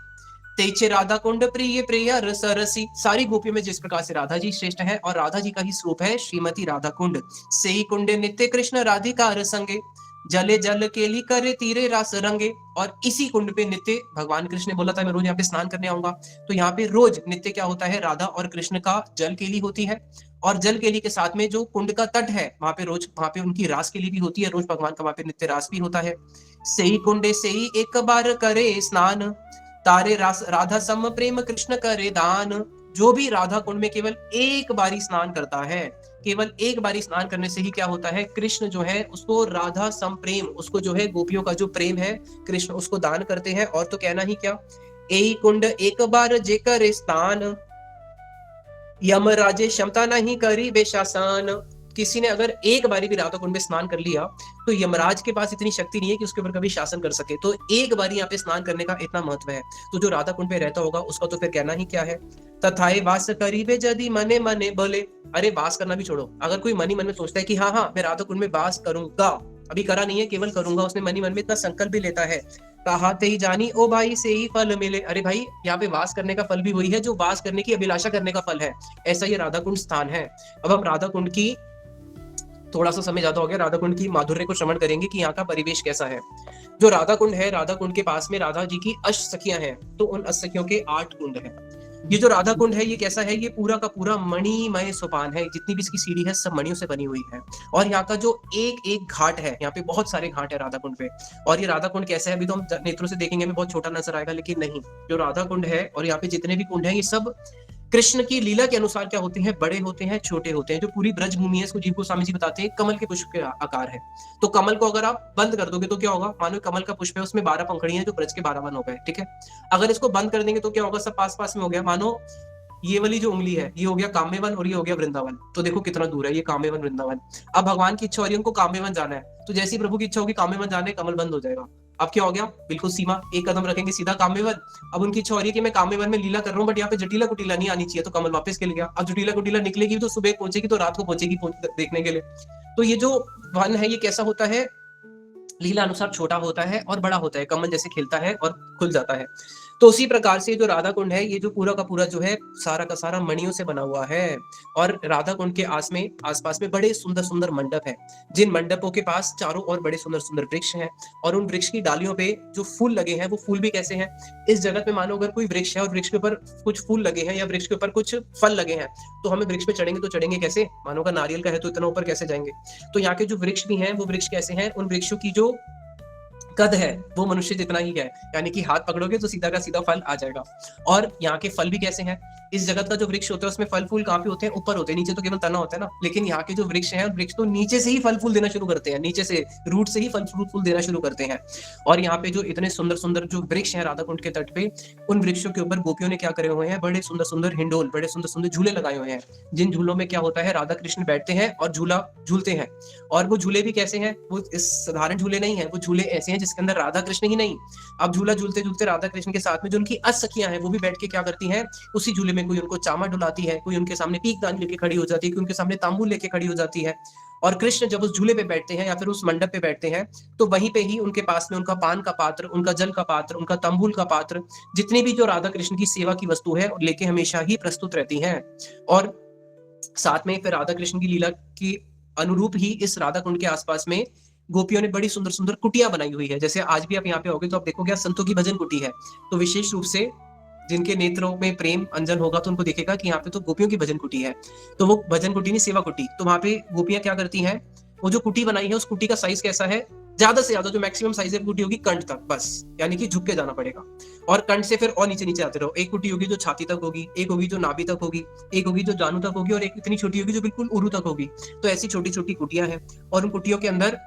तेचे राधा कुंड प्रिय प्रिय रस रसी, सारी गोपियों में जिस प्रकार से राधा जी श्रेष्ठ है और राधा जी का ही स्वरूप है श्रीमती राधा कुंड, से ही कुंडे नित्य कृष्ण राधिका रसंगे, जले जल केली करे तीरे रास रंगे, और इसी कुंड पे नित्य भगवान कृष्ण ने बोला था मैं रोज यहाँ पे स्नान करने आऊंगा, तो यहाँ पे रोज नित्य क्या होता है, राधा और कृष्ण का जल केली होती है, और जल केली के साथ में जो कुंड का तट है वहां पे रोज वहां पे उनकी रास केली भी होती है, रोज भगवान का वहां पे नित्य रास भी होता है। से ही कुंडे से ही एक बार करे स्नान, तारे राधा सम प्रेम कृष्ण करे दान, जो भी राधा कुंड में केवल एक बारी स्नान करता है, केवल एक बारी स्नान करने से ही क्या होता है, कृष्ण जो है उसको राधा सम प्रेम, उसको जो है गोपियों का जो प्रेम है कृष्ण उसको दान करते हैं। और तो कहना ही क्या, एही कुंड एक बार जेकर स्थान, यम राजे क्षमता नहीं करी बेशासन, किसी ने अगर एक बारी भी राधा कुंड में स्नान कर लिया तो यमराज के पास इतनी शक्ति नहीं है कि उसके ऊपर कभी शासन कर सके, तो एक बारी यहाँ पे स्नान करने का इतना महत्व है। तो जो राधा कुंड पे रहता होगा उसका तो फिर कहना ही क्या है। तथाए वास करीबे यदि मने मने बोले, अरे वास करना भी छोड़ो, अगर कोई मनी मन में सोचता है कि हाँ हाँ मैं राधा कुंड में वास करूंगा, अभी करा नहीं है केवल करूंगा, उसने मनी मन में इतना संकल्प भी लेता है, कहा ते ही जानी ओ भाई से ही फल मिले, अरे भाई यहाँ पे वास करने का फल भी वही है जो वास करने की अभिलाषा करने का फल है, ऐसा ये राधा कुंड स्थान है। अब हम राधा कुंड की, थोड़ा सा समय ज्यादा हो गया, राधा कुंड की माधुर्य को श्रवण करेंगे कि यहाँ का परिवेश कैसा है। जो राधा कुंड है, राधा कुंड के पास में राधा जी की अष्ट सखियां हैं, तो उन अष्ट सखियों के 8 कुंड हैं। ये जो राधा कुंड है ये कैसा है, ये पूरा का पूरा मणिमय सोपान है, जितनी भी इसकी सीढ़ी है सब मणियों से बनी हुई है। और यहाँ का जो एक एक घाट है, यहाँ पे बहुत सारे घाट है राधा कुंड पे। और ये राधा कुंड कैसा है अभी तो हम नेत्रों से देखेंगे बहुत छोटा नजर आएगा, लेकिन नहीं, जो राधा कुंड है और यहाँ पे जितने भी कुंड है ये सब कृष्ण की लीला के अनुसार क्या होते हैं, बड़े होते हैं छोटे होते हैं। जो पूरी ब्रज भूमि है इसको जीव गोस्वामी जी बताते हैं कमल के पुष्प के आकार है, तो कमल को अगर आप बंद कर दोगे तो क्या होगा, मानो कमल का पुष्प है उसमें 12 पंखड़ियां हैं जो ब्रज के 12 वन हो गए, ठीक है। अगर इसको बंद कर देंगे तो क्या होगा, सब पास पास में हो गया, मानो ये वाली जो उंगली है ये हो गया काम्यवन और ये हो गया वृंदावन, तो देखो कितना दूर है ये काम्यवन वृंदावन। अब भगवान की इच्छा हो रही है उनको काम्यवन जाना है, तो जैसी प्रभु की इच्छा होगी काम्यवन जाने, कमल बंद हो जाएगा। अब क्या हो गया, बिल्कुल सीमा, एक कदम रखेंगे सीधा काम्यवन। अब उनकी इच्छा हो रही है कि मैं काम्यवन में लीला कर रहा हूँ बट यहाँ पे जटिला कुटिला नहीं आनी चाहिए, तो कमल वापस के लिए गया। अब जटिला कुटिला निकलेगी तो सुबह पहुंचेगी तो रात को पहुंचेगी देखने के लिए। तो ये जो वन है ये कैसा होता है, लीला अनुसार छोटा होता है और बड़ा होता है, कमल जैसे खिलता है और खुल जाता है। तो उसी प्रकार से जो राधा कुंड है ये जो पूरा का पूरा जो है सारा का सारा मणियों से बना हुआ है। और राधा कुंड के आसपास में बड़े सुंदर सुंदर मंडप है, जिन मंडपों के पास चारों ओर बड़े सुंदर सुंदर वृक्ष हैं, और उन वृक्ष की डालियों पे जो फूल लगे हैं वो फूल भी कैसे हैं, इस जगत में मानो अगर कोई वृक्ष है और वृक्ष के ऊपर कुछ फूल लगे हैं या वृक्ष के ऊपर कुछ फल लगे हैं, तो हमें वृक्ष पे चढ़ेंगे तो चढ़ेंगे कैसे, मानो का नारियल का है तो इतना ऊपर कैसे जाएंगे। तो यहाँ के जो वृक्ष भी हैं वो वृक्ष कैसे हैं, उन वृक्षों की जो कद है वो मनुष्य जितना ही है, यानी कि हाथ पकड़ोगे तो सीधा का सीधा फल आ जाएगा। और यहाँ के फल भी कैसे हैं, इस जगत का जो वृक्ष होता है उसमें फल फूल कहाँ पे होते हैं, ऊपर होते हैं, नीचे तो केवल तना होता है ना। लेकिन यहाँ के जो वृक्ष हैं, वृक्ष तो नीचे से ही फल फूल देना शुरू करते हैं, नीचे से रूट से ही फल फूल देना शुरू करते हैं। और यहाँ पे जो इतने सुंदर सुंदर जो वृक्ष है राधा कुंड के तट पे, उन वृक्षों के ऊपर गोपियों ने क्या करे हुए हैं, बड़े सुंदर सुंदर हिंडोल, बड़े सुंदर सुंदर झूले लगाए हुए हैं, जिन झूलों में क्या होता है, राधा कृष्ण बैठते हैं और झूला झूलते हैं। और वो झूले भी कैसे हैं, वो इस साधारण झूले नहीं है, वो झूले ऐसे हैं जिसके अंदर राधा कृष्ण ही नहीं, अब झूला झूलते झूलते राधा कृष्ण के साथ में जो उनकी सखियां हैं वो भी बैठ के क्या करती हैं, उसी झूले में कोई उनको चामा डुलाती है, कोई उनके सामने पीकदान लेके खड़ी हो जाती है, कोई उनके सामने तांबूल लेके खड़ी हो जाती है। और कृष्ण जब उस झूले पे बैठते हैं या फिर उस मंडप पे बैठते हैं तो वहीं पे ही उनके पास में उनका पान का पात्र, उनका जल का पात्र, उनका तंबूल का पात्र, जितनी भी जो राधा कृष्ण की सेवा की वस्तु है लेके हमेशा ही प्रस्तुत रहती हैं। और साथ में फिर राधा कृष्ण की लीला की अनुरूप ही इस राधा कुंड के आसपास में गोपियों ने बड़ी सुंदर सुंदर कुटिया बनाई हुई है। जैसे आज भी आप यहाँ पे होगे तो आप देखोगे संतों की भजन कुटी है, तो विशेष रूप से जिनके नेत्रों में प्रेम अंजन होगा तो उनको देखेगा कि यहाँ पे तो गोपियों की भजन कुटी है। तो वो भजन कुटी नहीं, सेवा कुटी। तो वहां पे गोपियां क्या करती हैं, वो जो कुटी बनाई है उस कुटी का साइज कैसा है, ज्यादा से ज्यादा जो मैक्सिमम साइज है कुटी होगी कंठ तक बस, यानी कि झुक के जाना पड़ेगा। और कंठ से फिर और नीचे नीचे आते रहो। एक कुटी होगी जो छाती तक होगी, एक होगी जो नाभि तक होगी, एक होगी जो जानु तक होगी, और एक इतनी छोटी होगी जो बिल्कुल उरु तक होगी। तो ऐसी छोटी छोटी कुटियां हैं। और उन कुटियों के अंदर,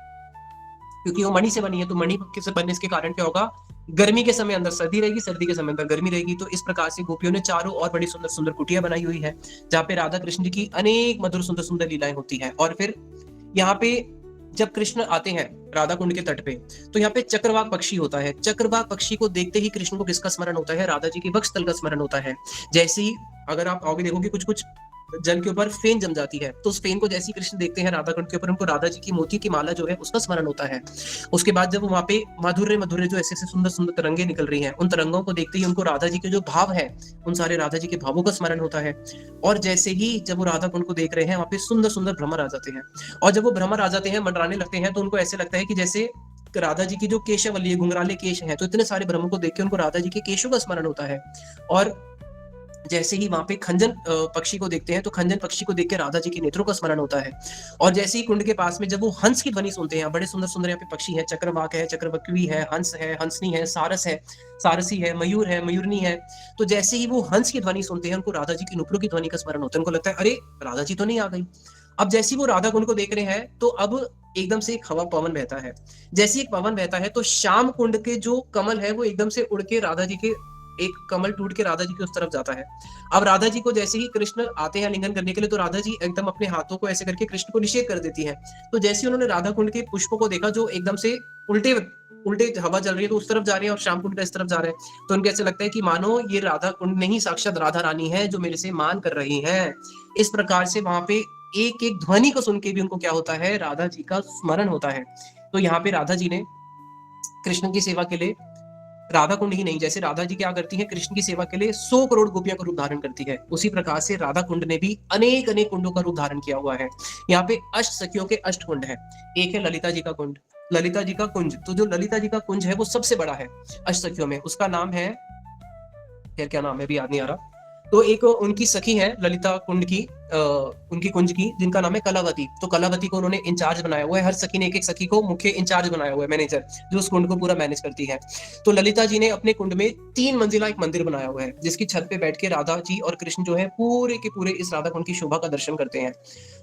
क्योंकि वो मणि से बनी है, तो मणि से बनने के कारण क्या होगा, गर्मी के समय अंदर सर्दी रहेगी, सर्दी के समय अंदर गर्मी रहेगी। तो इस प्रकार से गोपियों ने चारों और बड़ी सुंदर सुंदर कुटियां बनाई हुई है, जहाँ पे राधा कृष्ण जी की अनेक मधुर सुंदर सुंदर लीलाएं होती हैं। और फिर यहाँ पे जब कृष्ण आते हैं राधा कुंड के तट पे, तो यहाँ पे चक्रवाक पक्षी होता है। चक्रवाक पक्षी को देखते ही कृष्ण को किसका स्मरण होता है, राधा जी के वक्ष तल का स्मरण होता है। जैसे ही अगर आप आओगे देखोगे कुछ कुछ जल के ऊपर फेन जम जाती है, तो उस फेन को जैसे ही कृष्ण देखते हैं राधा कुंड के ऊपर, उनको राधा जी की मोती की माला जो है उसका स्मरण होता है। उसके बाद जब वहां पे माधुर्य मधुर्य जो ऐसे ऐसे सुंदर सुंदर तरंगे निकल रही हैं, उन तरंगों को देखते ही उनको राधा जी के जो भाव है, उन सारे राधा जी के भावों का स्मरण होता है। और जैसे ही जब वो राधा कुंड को देख रहे हैं, वहां पे सुंदर सुंदर भ्रमर आ जाते हैं। और जब वो भ्रमर आ जाते हैं, मंडराने लगते हैं, तो उनको ऐसे लगता है कि जैसे राधा जी की जो केशवल्ली है, घुंघराले केश हैं, तो इतने सारे भ्रमर को देख के उनको राधा जी के केशों का स्मरण होता है। और जैसे ही वहां पे खंजन पक्षी को देखते हैं, तो खंजन पक्षी को देख के राधा जी के नेत्रों का स्मरण होता है। और जैसे ही कुंड के पास में जब वो हंस की ध्वनि सुनते हैं, बड़े सुंदर सुंदर यहाँ पे पक्षी है, चक्रवाक है, चक्रवक्वी है, हंसनी है, सारस है, सारसी है, मयूरनी है। तो जैसे ही वो हंस की ध्वनि सुनते हैं, उनको राधा जी की नुपुरों की ध्वनि का स्मरण होता है। उनको लगता है अरे राधा जी तो नहीं आ गई। अब जैसे ही वो राधा कुंड को देख रहे हैं, तो अब एकदम से एक हवा पवन बहता है। जैसे एक पवन बहता है, तो श्याम कुंड के जो कमल है वो एकदम से उड़ के राधा जी के, एक कमल टूट के राधा जी की उस तरफ जाता है। अब राधा जी को जैसे ही कृष्ण आते हैं लिंगन करने के लिए, तो राधा जी एकदम अपने हाथों को ऐसे करके कृष्ण को निषेध कर देती है। तो जैसे ही उन्होंने राधा कुंड के पुष्पों को देखा जो एकदम से उल्टे उल्टे हवा चल रही है, तो उस तरफ जा रहे हैं और श्याम कुंड का इस तरफ जा रहे हैं, तो उनको ऐसे लगता है कि मानो ये राधा कुंड नहीं साक्षात राधा रानी है जो मेरे से मान कर रही है। इस प्रकार से वहां पे एक एक ध्वनि को सुन के भी उनको क्या होता है, राधा जी का स्मरण होता है। तो यहाँ पे राधा जी ने कृष्ण की सेवा के लिए, राधा कुंड ही नहीं, जैसे राधा जी क्या करती है कृष्ण की सेवा के लिए 100 करोड़ गोपियों का रूप धारण करती है, उसी प्रकार से राधा कुंड ने भी अनेक अनेक कुंडों का रूप धारण किया हुआ है। यहाँ पे अष्ट सखियों के अष्ट कुंड है। एक है ललिता जी का कुंड, ललिता जी का कुंज। तो जो ललिता जी का कुंज है वो सबसे बड़ा है अष्ट सखियों में। उसका नाम है, यार क्या नाम है अभी याद नहीं आ रहा। तो एक उनकी सखी है ललिता कुंड की, उनकी कुंज की, जिनका नाम है कलावती। तो कलावती को उन्होंने इंचार्ज बनाया हुआ है। हर सखी ने एक एक सखी को मुख्य इंचार्ज बनाया हुआ है, मैनेजर, जो उस कुंड को पूरा मैनेज करती है। तो ललिता जी ने अपने कुंड में 3 मंजिला एक मंदिर बनाया हुआ है, जिसकी छत पे बैठ के राधा जी और कृष्ण जो है पूरे के पूरे इस राधा कुंड की शोभा का दर्शन करते हैं।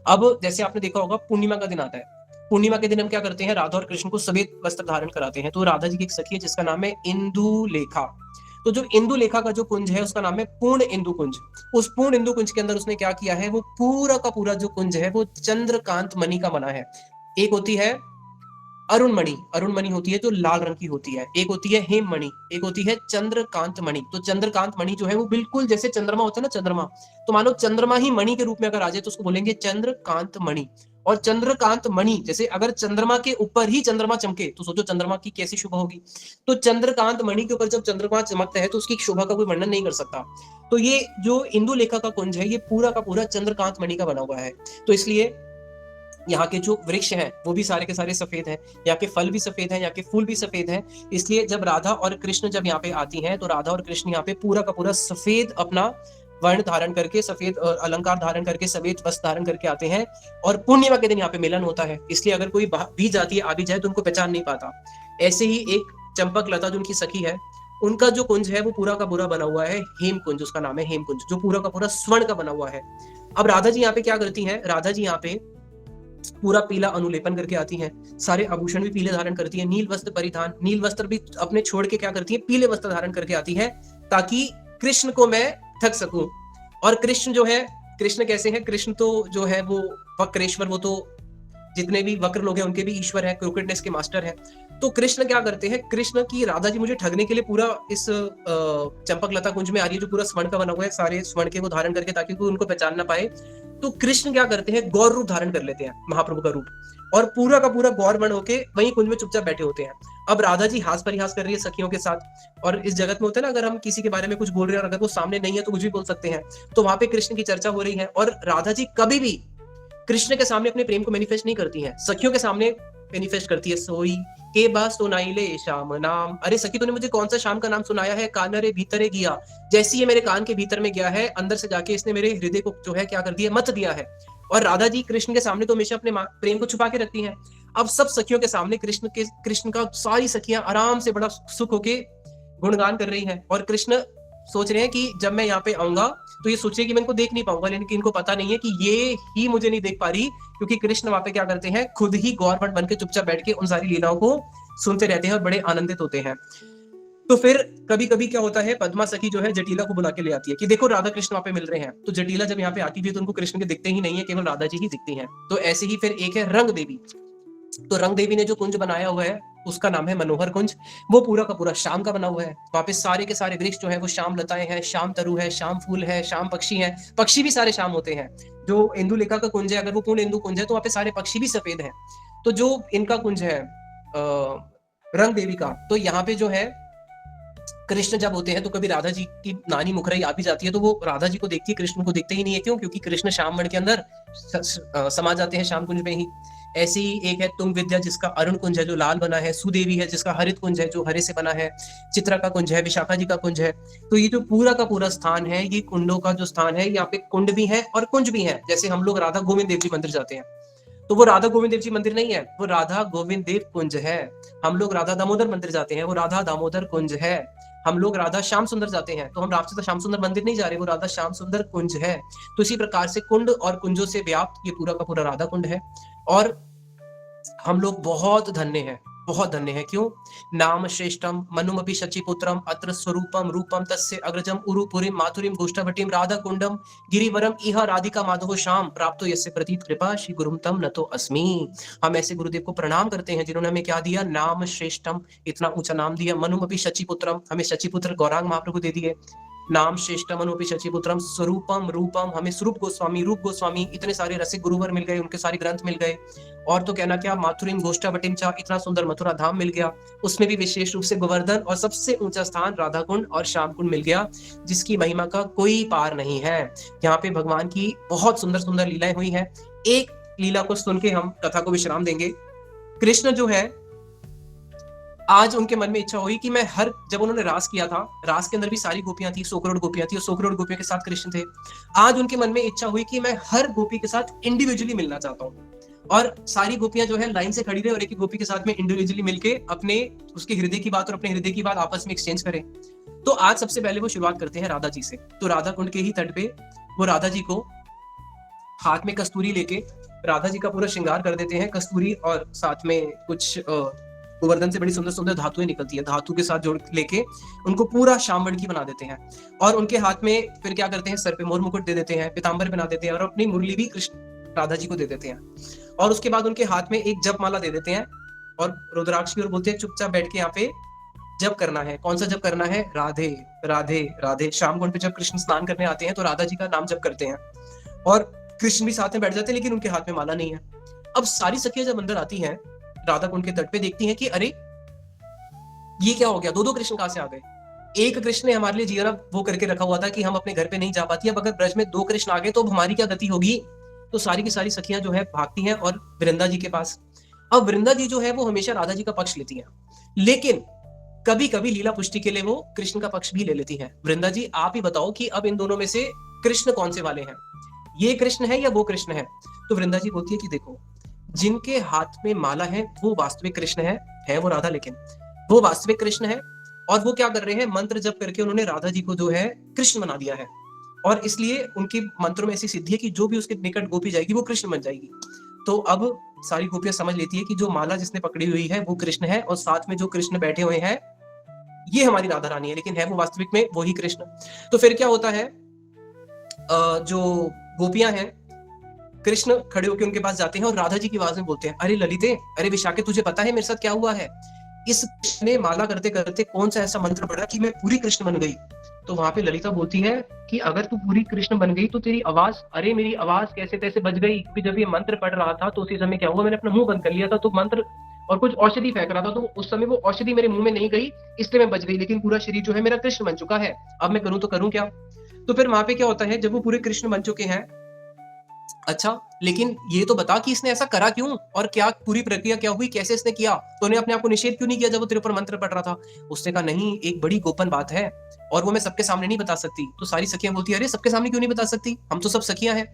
अब जैसे आपने देखा होगा पूर्णिमा का दिन आता है, पूर्णिमा के दिन हम क्या करते हैं, राधा और कृष्ण को सफेद वस्त्र धारण कराते हैं। तो राधा जी की एक सखी है जिसका नाम है इंदु लेखा। तो जो इंदु लेखा का जो कुंज है उसका नाम है पूर्ण इंदु कुंज। उस पूर्ण इंदु कुंज के अंदर उसने क्या किया है, वो पूरा का पूरा जो कुंज है वो चंद्रकांत मणि का बना है। एक होती है अरुण मणि, अरुण मणि होती है जो लाल रंग की होती है, एक होती है हेम मणि, एक होती है चंद्रकांत मणि। तो चंद्रकांत मणि जो है वो बिल्कुल जैसे चंद्रमा होता है ना, चंद्रमा, तो मानो चंद्रमा ही मणि के रूप में अगर आ जाए तो उसको बोलेंगे चंद्रकांत मणि। और चंद्रकांत मणि, जैसे अगर चंद्रमा के ऊपर ही चंद्रमा चमके तो सोचो चंद्रमा की कैसी शोभा होगी। तो चंद्रकांत मणि के ऊपर जब चंद्रमा चमकता है तो उसकी शोभा का कोई वर्णन नहीं कर सकता। तो ये जो इंदु लेखा का कुंज है ये पूरा का पूरा चंद्रकांत मणि का बना हुआ है। तो इसलिए यहाँ के जो वृक्ष हैं वो भी सारे के सारे सफेद हैं, यहाँ के फल भी सफेद हैं, यहाँ के फूल भी सफेद हैं। इसलिए जब राधा और कृष्ण जब यहाँ पे आती हैं, तो राधा और कृष्ण यहाँ पे पूरा का पूरा सफेद अपना वर्ण धारण करके, सफेद अलंकार धारण करके, सफेद वस्त्र धारण करके आते हैं। और पूर्णिमा के दिन यहाँ पे मिलन होता है, इसलिए अगर कोई भी जाती है आ भी जाए तो उनको पहचान नहीं पाता। ऐसे ही एक चंपक लता जो उनकी सखी है, उनका जो कुंज है वो पूरा का पूरा बना हुआ है हेम कुंज, उसका नाम है हेम कुंज, जो पूरा का पूरा स्वर्ण का बना हुआ है। अब राधा जी यहाँ पे क्या करती हैं, राधा जी यहाँ पे पूरा पीला अनुलेपन करके आती हैं, सारे आभूषण भी पीले धारण करती है, नील वस्त्र परिधान, नील वस्त्र भी अपने छोड़ के क्या करती है, पीले वस्त्र धारण करके आती है, ताकि कृष्ण को मैं ठग सकूं। और कृष्ण जो है, कृष्ण कैसे हैं, कृष्ण तो जो है वो वक्रेश्वर, वो तो जितने भी वक्र लोग हैं उनके भी ईश्वर है, क्रोकेटनेस के मास्टर है। तो कृष्ण क्या करते हैं, कृष्ण की राधा जी मुझे ठगने के लिए पूरा इस चंपक लता कुंज में आ रही है जो पूरा स्वर्ण का बना हुआ है, सारे स्वर्ण के वो धारण करके, ताकि कोई उनको पहचान ना पाए। तो कृष्ण क्या करते हैं, गौर रूप धारण कर लेते हैं, महाप्रभु का रूप, और पूरा का पूरा गौर बन होके वहीं कुंज में चुपचाप बैठे होते हैं। अब राधा जी हास परिहास कर रही है सखियों के साथ। और इस जगत में होता है ना, अगर हम किसी के बारे में कुछ बोल रहे हैं और अगर वो सामने नहीं है तो कुछ भी बोल सकते हैं, तो वहां पे कृष्ण की चर्चा हो रही है। और राधा जी कभी भी कृष्ण के सामने अपने प्रेम को मैनिफेस्ट नहीं करती हैं, सखियों के सामने मैनिफेस्ट करती है, सोई के बा सुनाइले श्याम नाम। अरे सखी तूने मुझे कौन सा श्याम का नाम सुनाया है? कानरे भीतरे गया, जैसे ये मेरे कान के भीतर में गया है, अंदर से जाके इसने मेरे हृदय को जो है क्या कर दिया, मत दिया है। और राधा जी कृष्ण के सामने तो हमेशा अपने प्रेम को छुपा के रखती हैं। अब सब सखियों के सामने कृष्ण का सारी सखियां आराम से बड़ा सुख होके गुणगान कर रही हैं। और कृष्ण सोच रहे हैं कि जब मैं यहाँ पे आऊंगा तो ये सोचे कि मैं इनको देख नहीं पाऊंगा, लेकिन इनको पता नहीं है कि ये ही मुझे नहीं देख पा रही, क्योंकि कृष्ण वहां पे क्या करते हैं, खुद ही गौरवट बन के चुपचाप बैठ के उन सारी लीलाओं को सुनते रहते हैं और बड़े आनंदित होते हैं। तो फिर कभी कभी क्या होता है, पद्मा सखी जो है जटिला को बुला के ले आती है कि देखो राधा कृष्ण वहां पे मिल रहे हैं। तो जटिला जब यहाँ पे आती थी तो उनको कृष्ण के दिखते ही नहीं है, केवल राधा जी ही दिखती हैं। तो ऐसे ही फिर एक है रंग देवी। तो रंग देवी ने जो कुंज बनाया हुआ है उसका नाम है मनोहर कुंज। वो पूरा का पूरा शाम का बना हुआ है। वहां पे सारे के सारे वृक्ष जो है वो श्याम लताएं हैं, श्याम तरु है, श्याम फूल है, श्याम पक्षी हैं। पक्षी भी सारे श्याम होते हैं। जो इंदुलेखा का कुंज है, अगर वो पूर्ण इंदु कुंज है तो वहां पे सारे पक्षी भी सफेद हैं। तो जो इनका कुंज है रंग देवी का, तो यहाँ पे जो है कृष्ण जब होते हैं तो कभी राधा जी की नानी मुखराई आ भी जाती है तो वो राधा जी को देखती है, कृष्ण को देखते ही नहीं है। क्यों? क्योंकि कृष्ण श्याम वर्ण के अंदर समा जाते हैं, श्याम कुंज में ही। ऐसे ही एक है तुंग विद्या जिसका अरुण कुंज है जो लाल बना है, सुदेवी है जिसका हरित कुंज है जो हरे से बना है, चित्रा का कुंज है, विशाखा जी का कुंज है। तो ये जो पूरा का पूरा स्थान है, ये कुंडों का जो स्थान है, यहाँ पे कुंड भी है और कुंज भी है। जैसे हम लोग राधा गोविंद देव जी मंदिर जाते हैं तो वो राधा गोविंद देव जी मंदिर नहीं है, वो राधा गोविंद देव कुंज है। हम लोग राधा दामोदर मंदिर जाते हैं, वो राधा दामोदर कुंज है। हम लोग राधा श्याम सुंदर जाते हैं तो हम राधा श्याम सुंदर मंदिर नहीं जा रहे, वो राधा श्याम सुंदर कुंज है। तो इसी प्रकार से कुंड और कुंजों से व्याप्त ये पूरा का पूरा राधा कुंड है। और हम लोग बहुत धन्य हैं, बहुत धन्य है। क्यों? नाम श्रेष्ठम मनुमपि शचीपुत्रम अत्र स्वरूपम रूपम तस्य अग्रजम उरुपुरीम माथुरीम गोष्ठभट्टीम राधा कुंडम गिरिवरम इह राधिका माधव श्याम प्राप्तो यस्य प्रतीत कृपा श्री गुरुम तम नतो अस्मि। हम ऐसे गुरुदेव को प्रणाम करते हैं जिन्होंने हमें क्या दिया? नाम श्रेष्ठम, इतना ऊंचा नाम दिया। मनुमपि शचीपुत्रम, हमें शचीपुत्र गौरांग महाप्रभु दे दिए। नाम श्रेष्ठम अनुपि शचीपुत्रम स्वरूपम रूपम, हमें स्वरूप गोस्वामी, रूप गोस्वामी, इतने सारे रसिक गुरुवर मिल गए, उनके सारे ग्रंथ मिल गए। और तो कहना क्या, माथुरीम गोष्ठाभट्टीम चा, इतना सुंदर मथुरा धाम मिल गया, उसमें भी विशेष रूप से गोवर्धन, और सबसे ऊंचा स्थान राधा कुंड और श्याम कुंड मिल गया, जिसकी महिमा का कोई पार नहीं है। यहाँ पे भगवान की बहुत सुंदर सुंदर लीलाएं हुई है। एक लीला को सुन के हम कथा को विश्राम देंगे। कृष्ण जो है, आज उनके मन में इच्छा हुई कि मैं जब उन्होंने रास किया था, रास के अंदर भी सारी गोपियां थी, 100 करोड़ गोपियां थी और 100 करोड़ गोपियों के साथ कृष्ण थे। आज उनके मन में इच्छा हुई कि मैं हर गोपी के साथ इंडिविजुअली मिलना चाहता हूँ, और सारी गोपियां जो है लाइन से खड़ी रहे और एक एक गोपी के साथ में इंडिविजुअली मिलके अपने उसके हृदय की बात और अपने हृदय की बात आपस में एक्सचेंज करें। तो आज सबसे पहले वो शुरुआत करते हैं राधा जी से। तो राधा कुंड के ही तट पे वो राधा जी को हाथ में कस्तूरी लेके राधा जी का पूरा श्रृंगार कर देते हैं। कस्तूरी और साथ में कुछ गोवर्धन से बड़ी सुंदर सुंदर धातुएं निकलती है, धातु के साथ जोड़ लेके उनको पूरा श्याम वर्ण की बना देते हैं। और उनके हाथ में फिर क्या करते हैं, सर पे मोर मुकुट दे देते हैं, पीतांबर बना देते हैं और अपनी मुरली भी कृष्ण राधा जी को दे देते हैं। और उसके बाद उनके हाथ में एक जप माला दे देते हैं और रुद्राक्ष की ओर बोलते हैं चुपचाप बैठ के यहाँ पे जप करना है। कौन सा जप करना है? राधे राधे राधे। शाम कुंड पे जब कृष्ण स्नान करने आते हैं तो राधा जी का नाम जप करते हैं और कृष्ण भी साथ में बैठ जाते हैं, लेकिन उनके हाथ में माला नहीं है। अब सारी सखियां जब अंदर आती हैं राधा कुंड के तट पे, देखती हैं कि अरे ये क्या हो गया, दो दो कृष्ण कहां से आ गए। एक कृष्ण ने हमारे लिए जीना वो करके रखा हुआ था कि हम अपने घर पे नहीं जा पाती, अब अगर ब्रज में दो कृष्ण आ गए तो हमारी क्या गति होगी। तो सारी की सारी सखियां जो है भागती हैं और वृंदा जी के पास। अब वृंदा जी जो है वो हमेशा राधा जी का पक्ष लेती हैं, लेकिन कभी कभी लीला पुष्टि के लिए वो कृष्ण का पक्ष भी ले लेती है। वृंदा जी आप ही बताओ कि अब इन दोनों में से कृष्ण कौन से वाले हैं, ये कृष्ण है या वो कृष्ण है। तो वृंदा जी बोलती है कि देखो, जिनके हाथ में माला है वो वास्तविक कृष्ण है वो राधा, लेकिन वो वास्तविक कृष्ण है। और वो क्या कर रहे हैं, मंत्र जप करके उन्होंने राधा जी को जो है कृष्ण बना दिया है, और इसलिए उनके मंत्रों में ऐसी सिद्धि है कि जो भी उसके निकट गोपी जाएगी वो कृष्ण बन जाएगी। तो अब सारी गोपियां समझ लेती है कि जो माला जिसने पकड़ी हुई है वो कृष्ण है, और साथ में जो कृष्ण बैठे हुए हैं ये हमारी राधा रानी है, लेकिन है वो वास्तविक में वही कृष्ण। तो फिर क्या होता है, जो गोपियां हैं कृष्ण खड़े होकर उनके पास जाते हैं और राधा जी की आवाज में बोलते हैं, अरे ललिते, अरे विशाखे, तुझे पता है मेरे साथ क्या हुआ है। इस कृष्ण ने माला करते करते कौन सा ऐसा मंत्र पढ़ा कि मैं पूरी कृष्ण बन गई। तो वहां पे ललिता बोलती है कि अगर तू पूरी कृष्ण बन गई तो तेरी आवाज, अरे मेरी आवाज कैसे तैसे बच गई, क्योंकि जब ये मंत्र पढ़ रहा था तो उसी समय क्या हुआ, मैंने अपना मुंह बंद कर लिया था, तो मंत्र और कुछ औषधि फेंक रहा था, तो उस समय वो औषधि मेरे मुंह में नहीं गई, इसलिए मैं बच गई, लेकिन पूरा शरीर जो है मेरा कृष्ण बन चुका है, अब मैं करूं तो करूं क्या। तो फिर वहां पे क्या होता है, जब वो पूरे कृष्ण बन चुके हैं अच्छा, लेकिन ये तो बता कि इसने ऐसा करा क्यों? और क्या पूरी प्रक्रिया क्या हुई? कैसे इसने किया? तूने अपने आप को निषेध क्यों नहीं किया जब वो तेरे ऊपर मंत्र पढ़ रहा था? उसने कहा नहीं, एक बड़ी गोपन बात है और वो मैं सबके सामने नहीं बता सकती। तो सारी सखियाँ बोलती है, अरे सबके सामने क्यों नहीं बता सकती? हम तो सब सखियाँ हैं।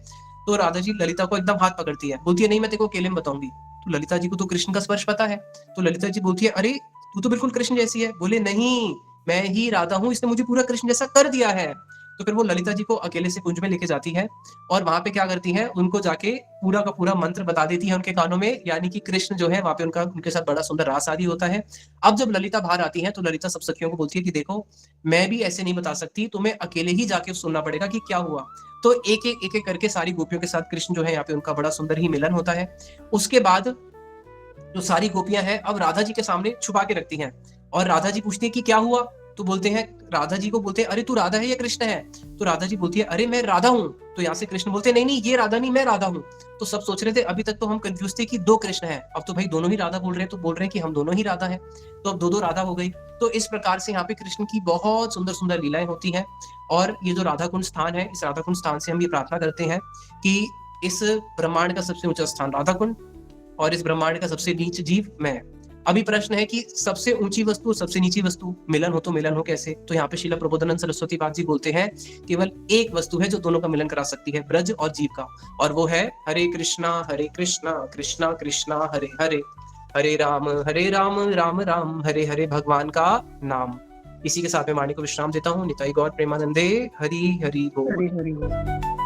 तो राधा जी ललिता को एकदम हाथ पकड़ती है, बोलती है नहीं मैं तेरे को अकेले में बताऊँगी। तो ललिता जी को तो कृष्ण का स्पर्श पता है। तो ललिता जी बोलती है, अरे तू तो बिल्कुल कृष्ण जैसी है। बोले नहीं, मैं ही राधा हूँ, इसने मुझे पूरा कृष्ण जैसा कर दिया है। तो फिर वो ललिता जी को अकेले से कुंज में लेके जाती है और वहाँ पे क्या करती हैं, उनको जाके पूरा का पूरा मंत्र बता देती है उनके कानों में, यानी कि कृष्ण जो है वहाँ पे उनके साथ बड़ा सुंदर रास आदि होता है। अब जब ललिता बाहर आती है तो ललिता सब सखियों को बोलती है कि देखो, मैं भी ऐसे नहीं बता सकती, तुम्हें अकेले ही जाके सुनना पड़ेगा कि क्या हुआ। तो एक-एक करके सारी गोपियों के साथ कृष्ण जो है यहाँ पे उनका बड़ा सुंदर ही मिलन होता है। उसके बाद जो सारी गोपियां हैं अब राधा जी के सामने छुपा के रखती हैं और राधा जी पूछती है कि क्या हुआ। तो बोलते हैं, राधा जी को बोलते हैं, अरे तू राधा है या कृष्ण है? तो राधा जी बोलती है, अरे मैं राधा हूँ। तो यहाँ से कृष्ण बोलते हैं, नहीं नहीं ये राधा नहीं, मैं राधा हूँ। तो सब सोच रहे थे अभी तक तो हम कंफ्यूज थे कि दो कृष्ण हैं, अब तो भाई दोनों ही राधा बोल रहे हैं, तो बोल रहे हैं कि हम दोनों ही राधा हैं। तो अब दो दो राधा हो गई। तो इस प्रकार से यहाँ पे कृष्ण की बहुत सुंदर सुंदर लीलाएं होती हैं। और ये जो राधा कुंड स्थान है, इस राधा कुंड स्थान से हम ये प्रार्थना करते हैं कि इस ब्रह्मांड का सबसे ऊंचा स्थान राधा कुंड और इस ब्रह्मांड का सबसे नीच जीव मैं। अभी प्रश्न है कि सबसे ऊंची वस्तु और सबसे नीची वस्तु मिलन हो तो मिलन हो कैसे? तो यहाँ पे श्रीला प्रबोधानंद सरस्वती पाद जी बोलते हैं, केवल एक वस्तु है जो दोनों का मिलन करा सकती है, ब्रज और जीव का, और वो है हरे कृष्णा कृष्णा कृष्णा हरे हरे, हरे राम राम राम हरे हरे, भगवान का नाम। इसी के साथ मैं वाणी को विश्राम देता हूँ। निताई गौर प्रेमानंदे, हरि हरि बोल। हरी हरी बोल।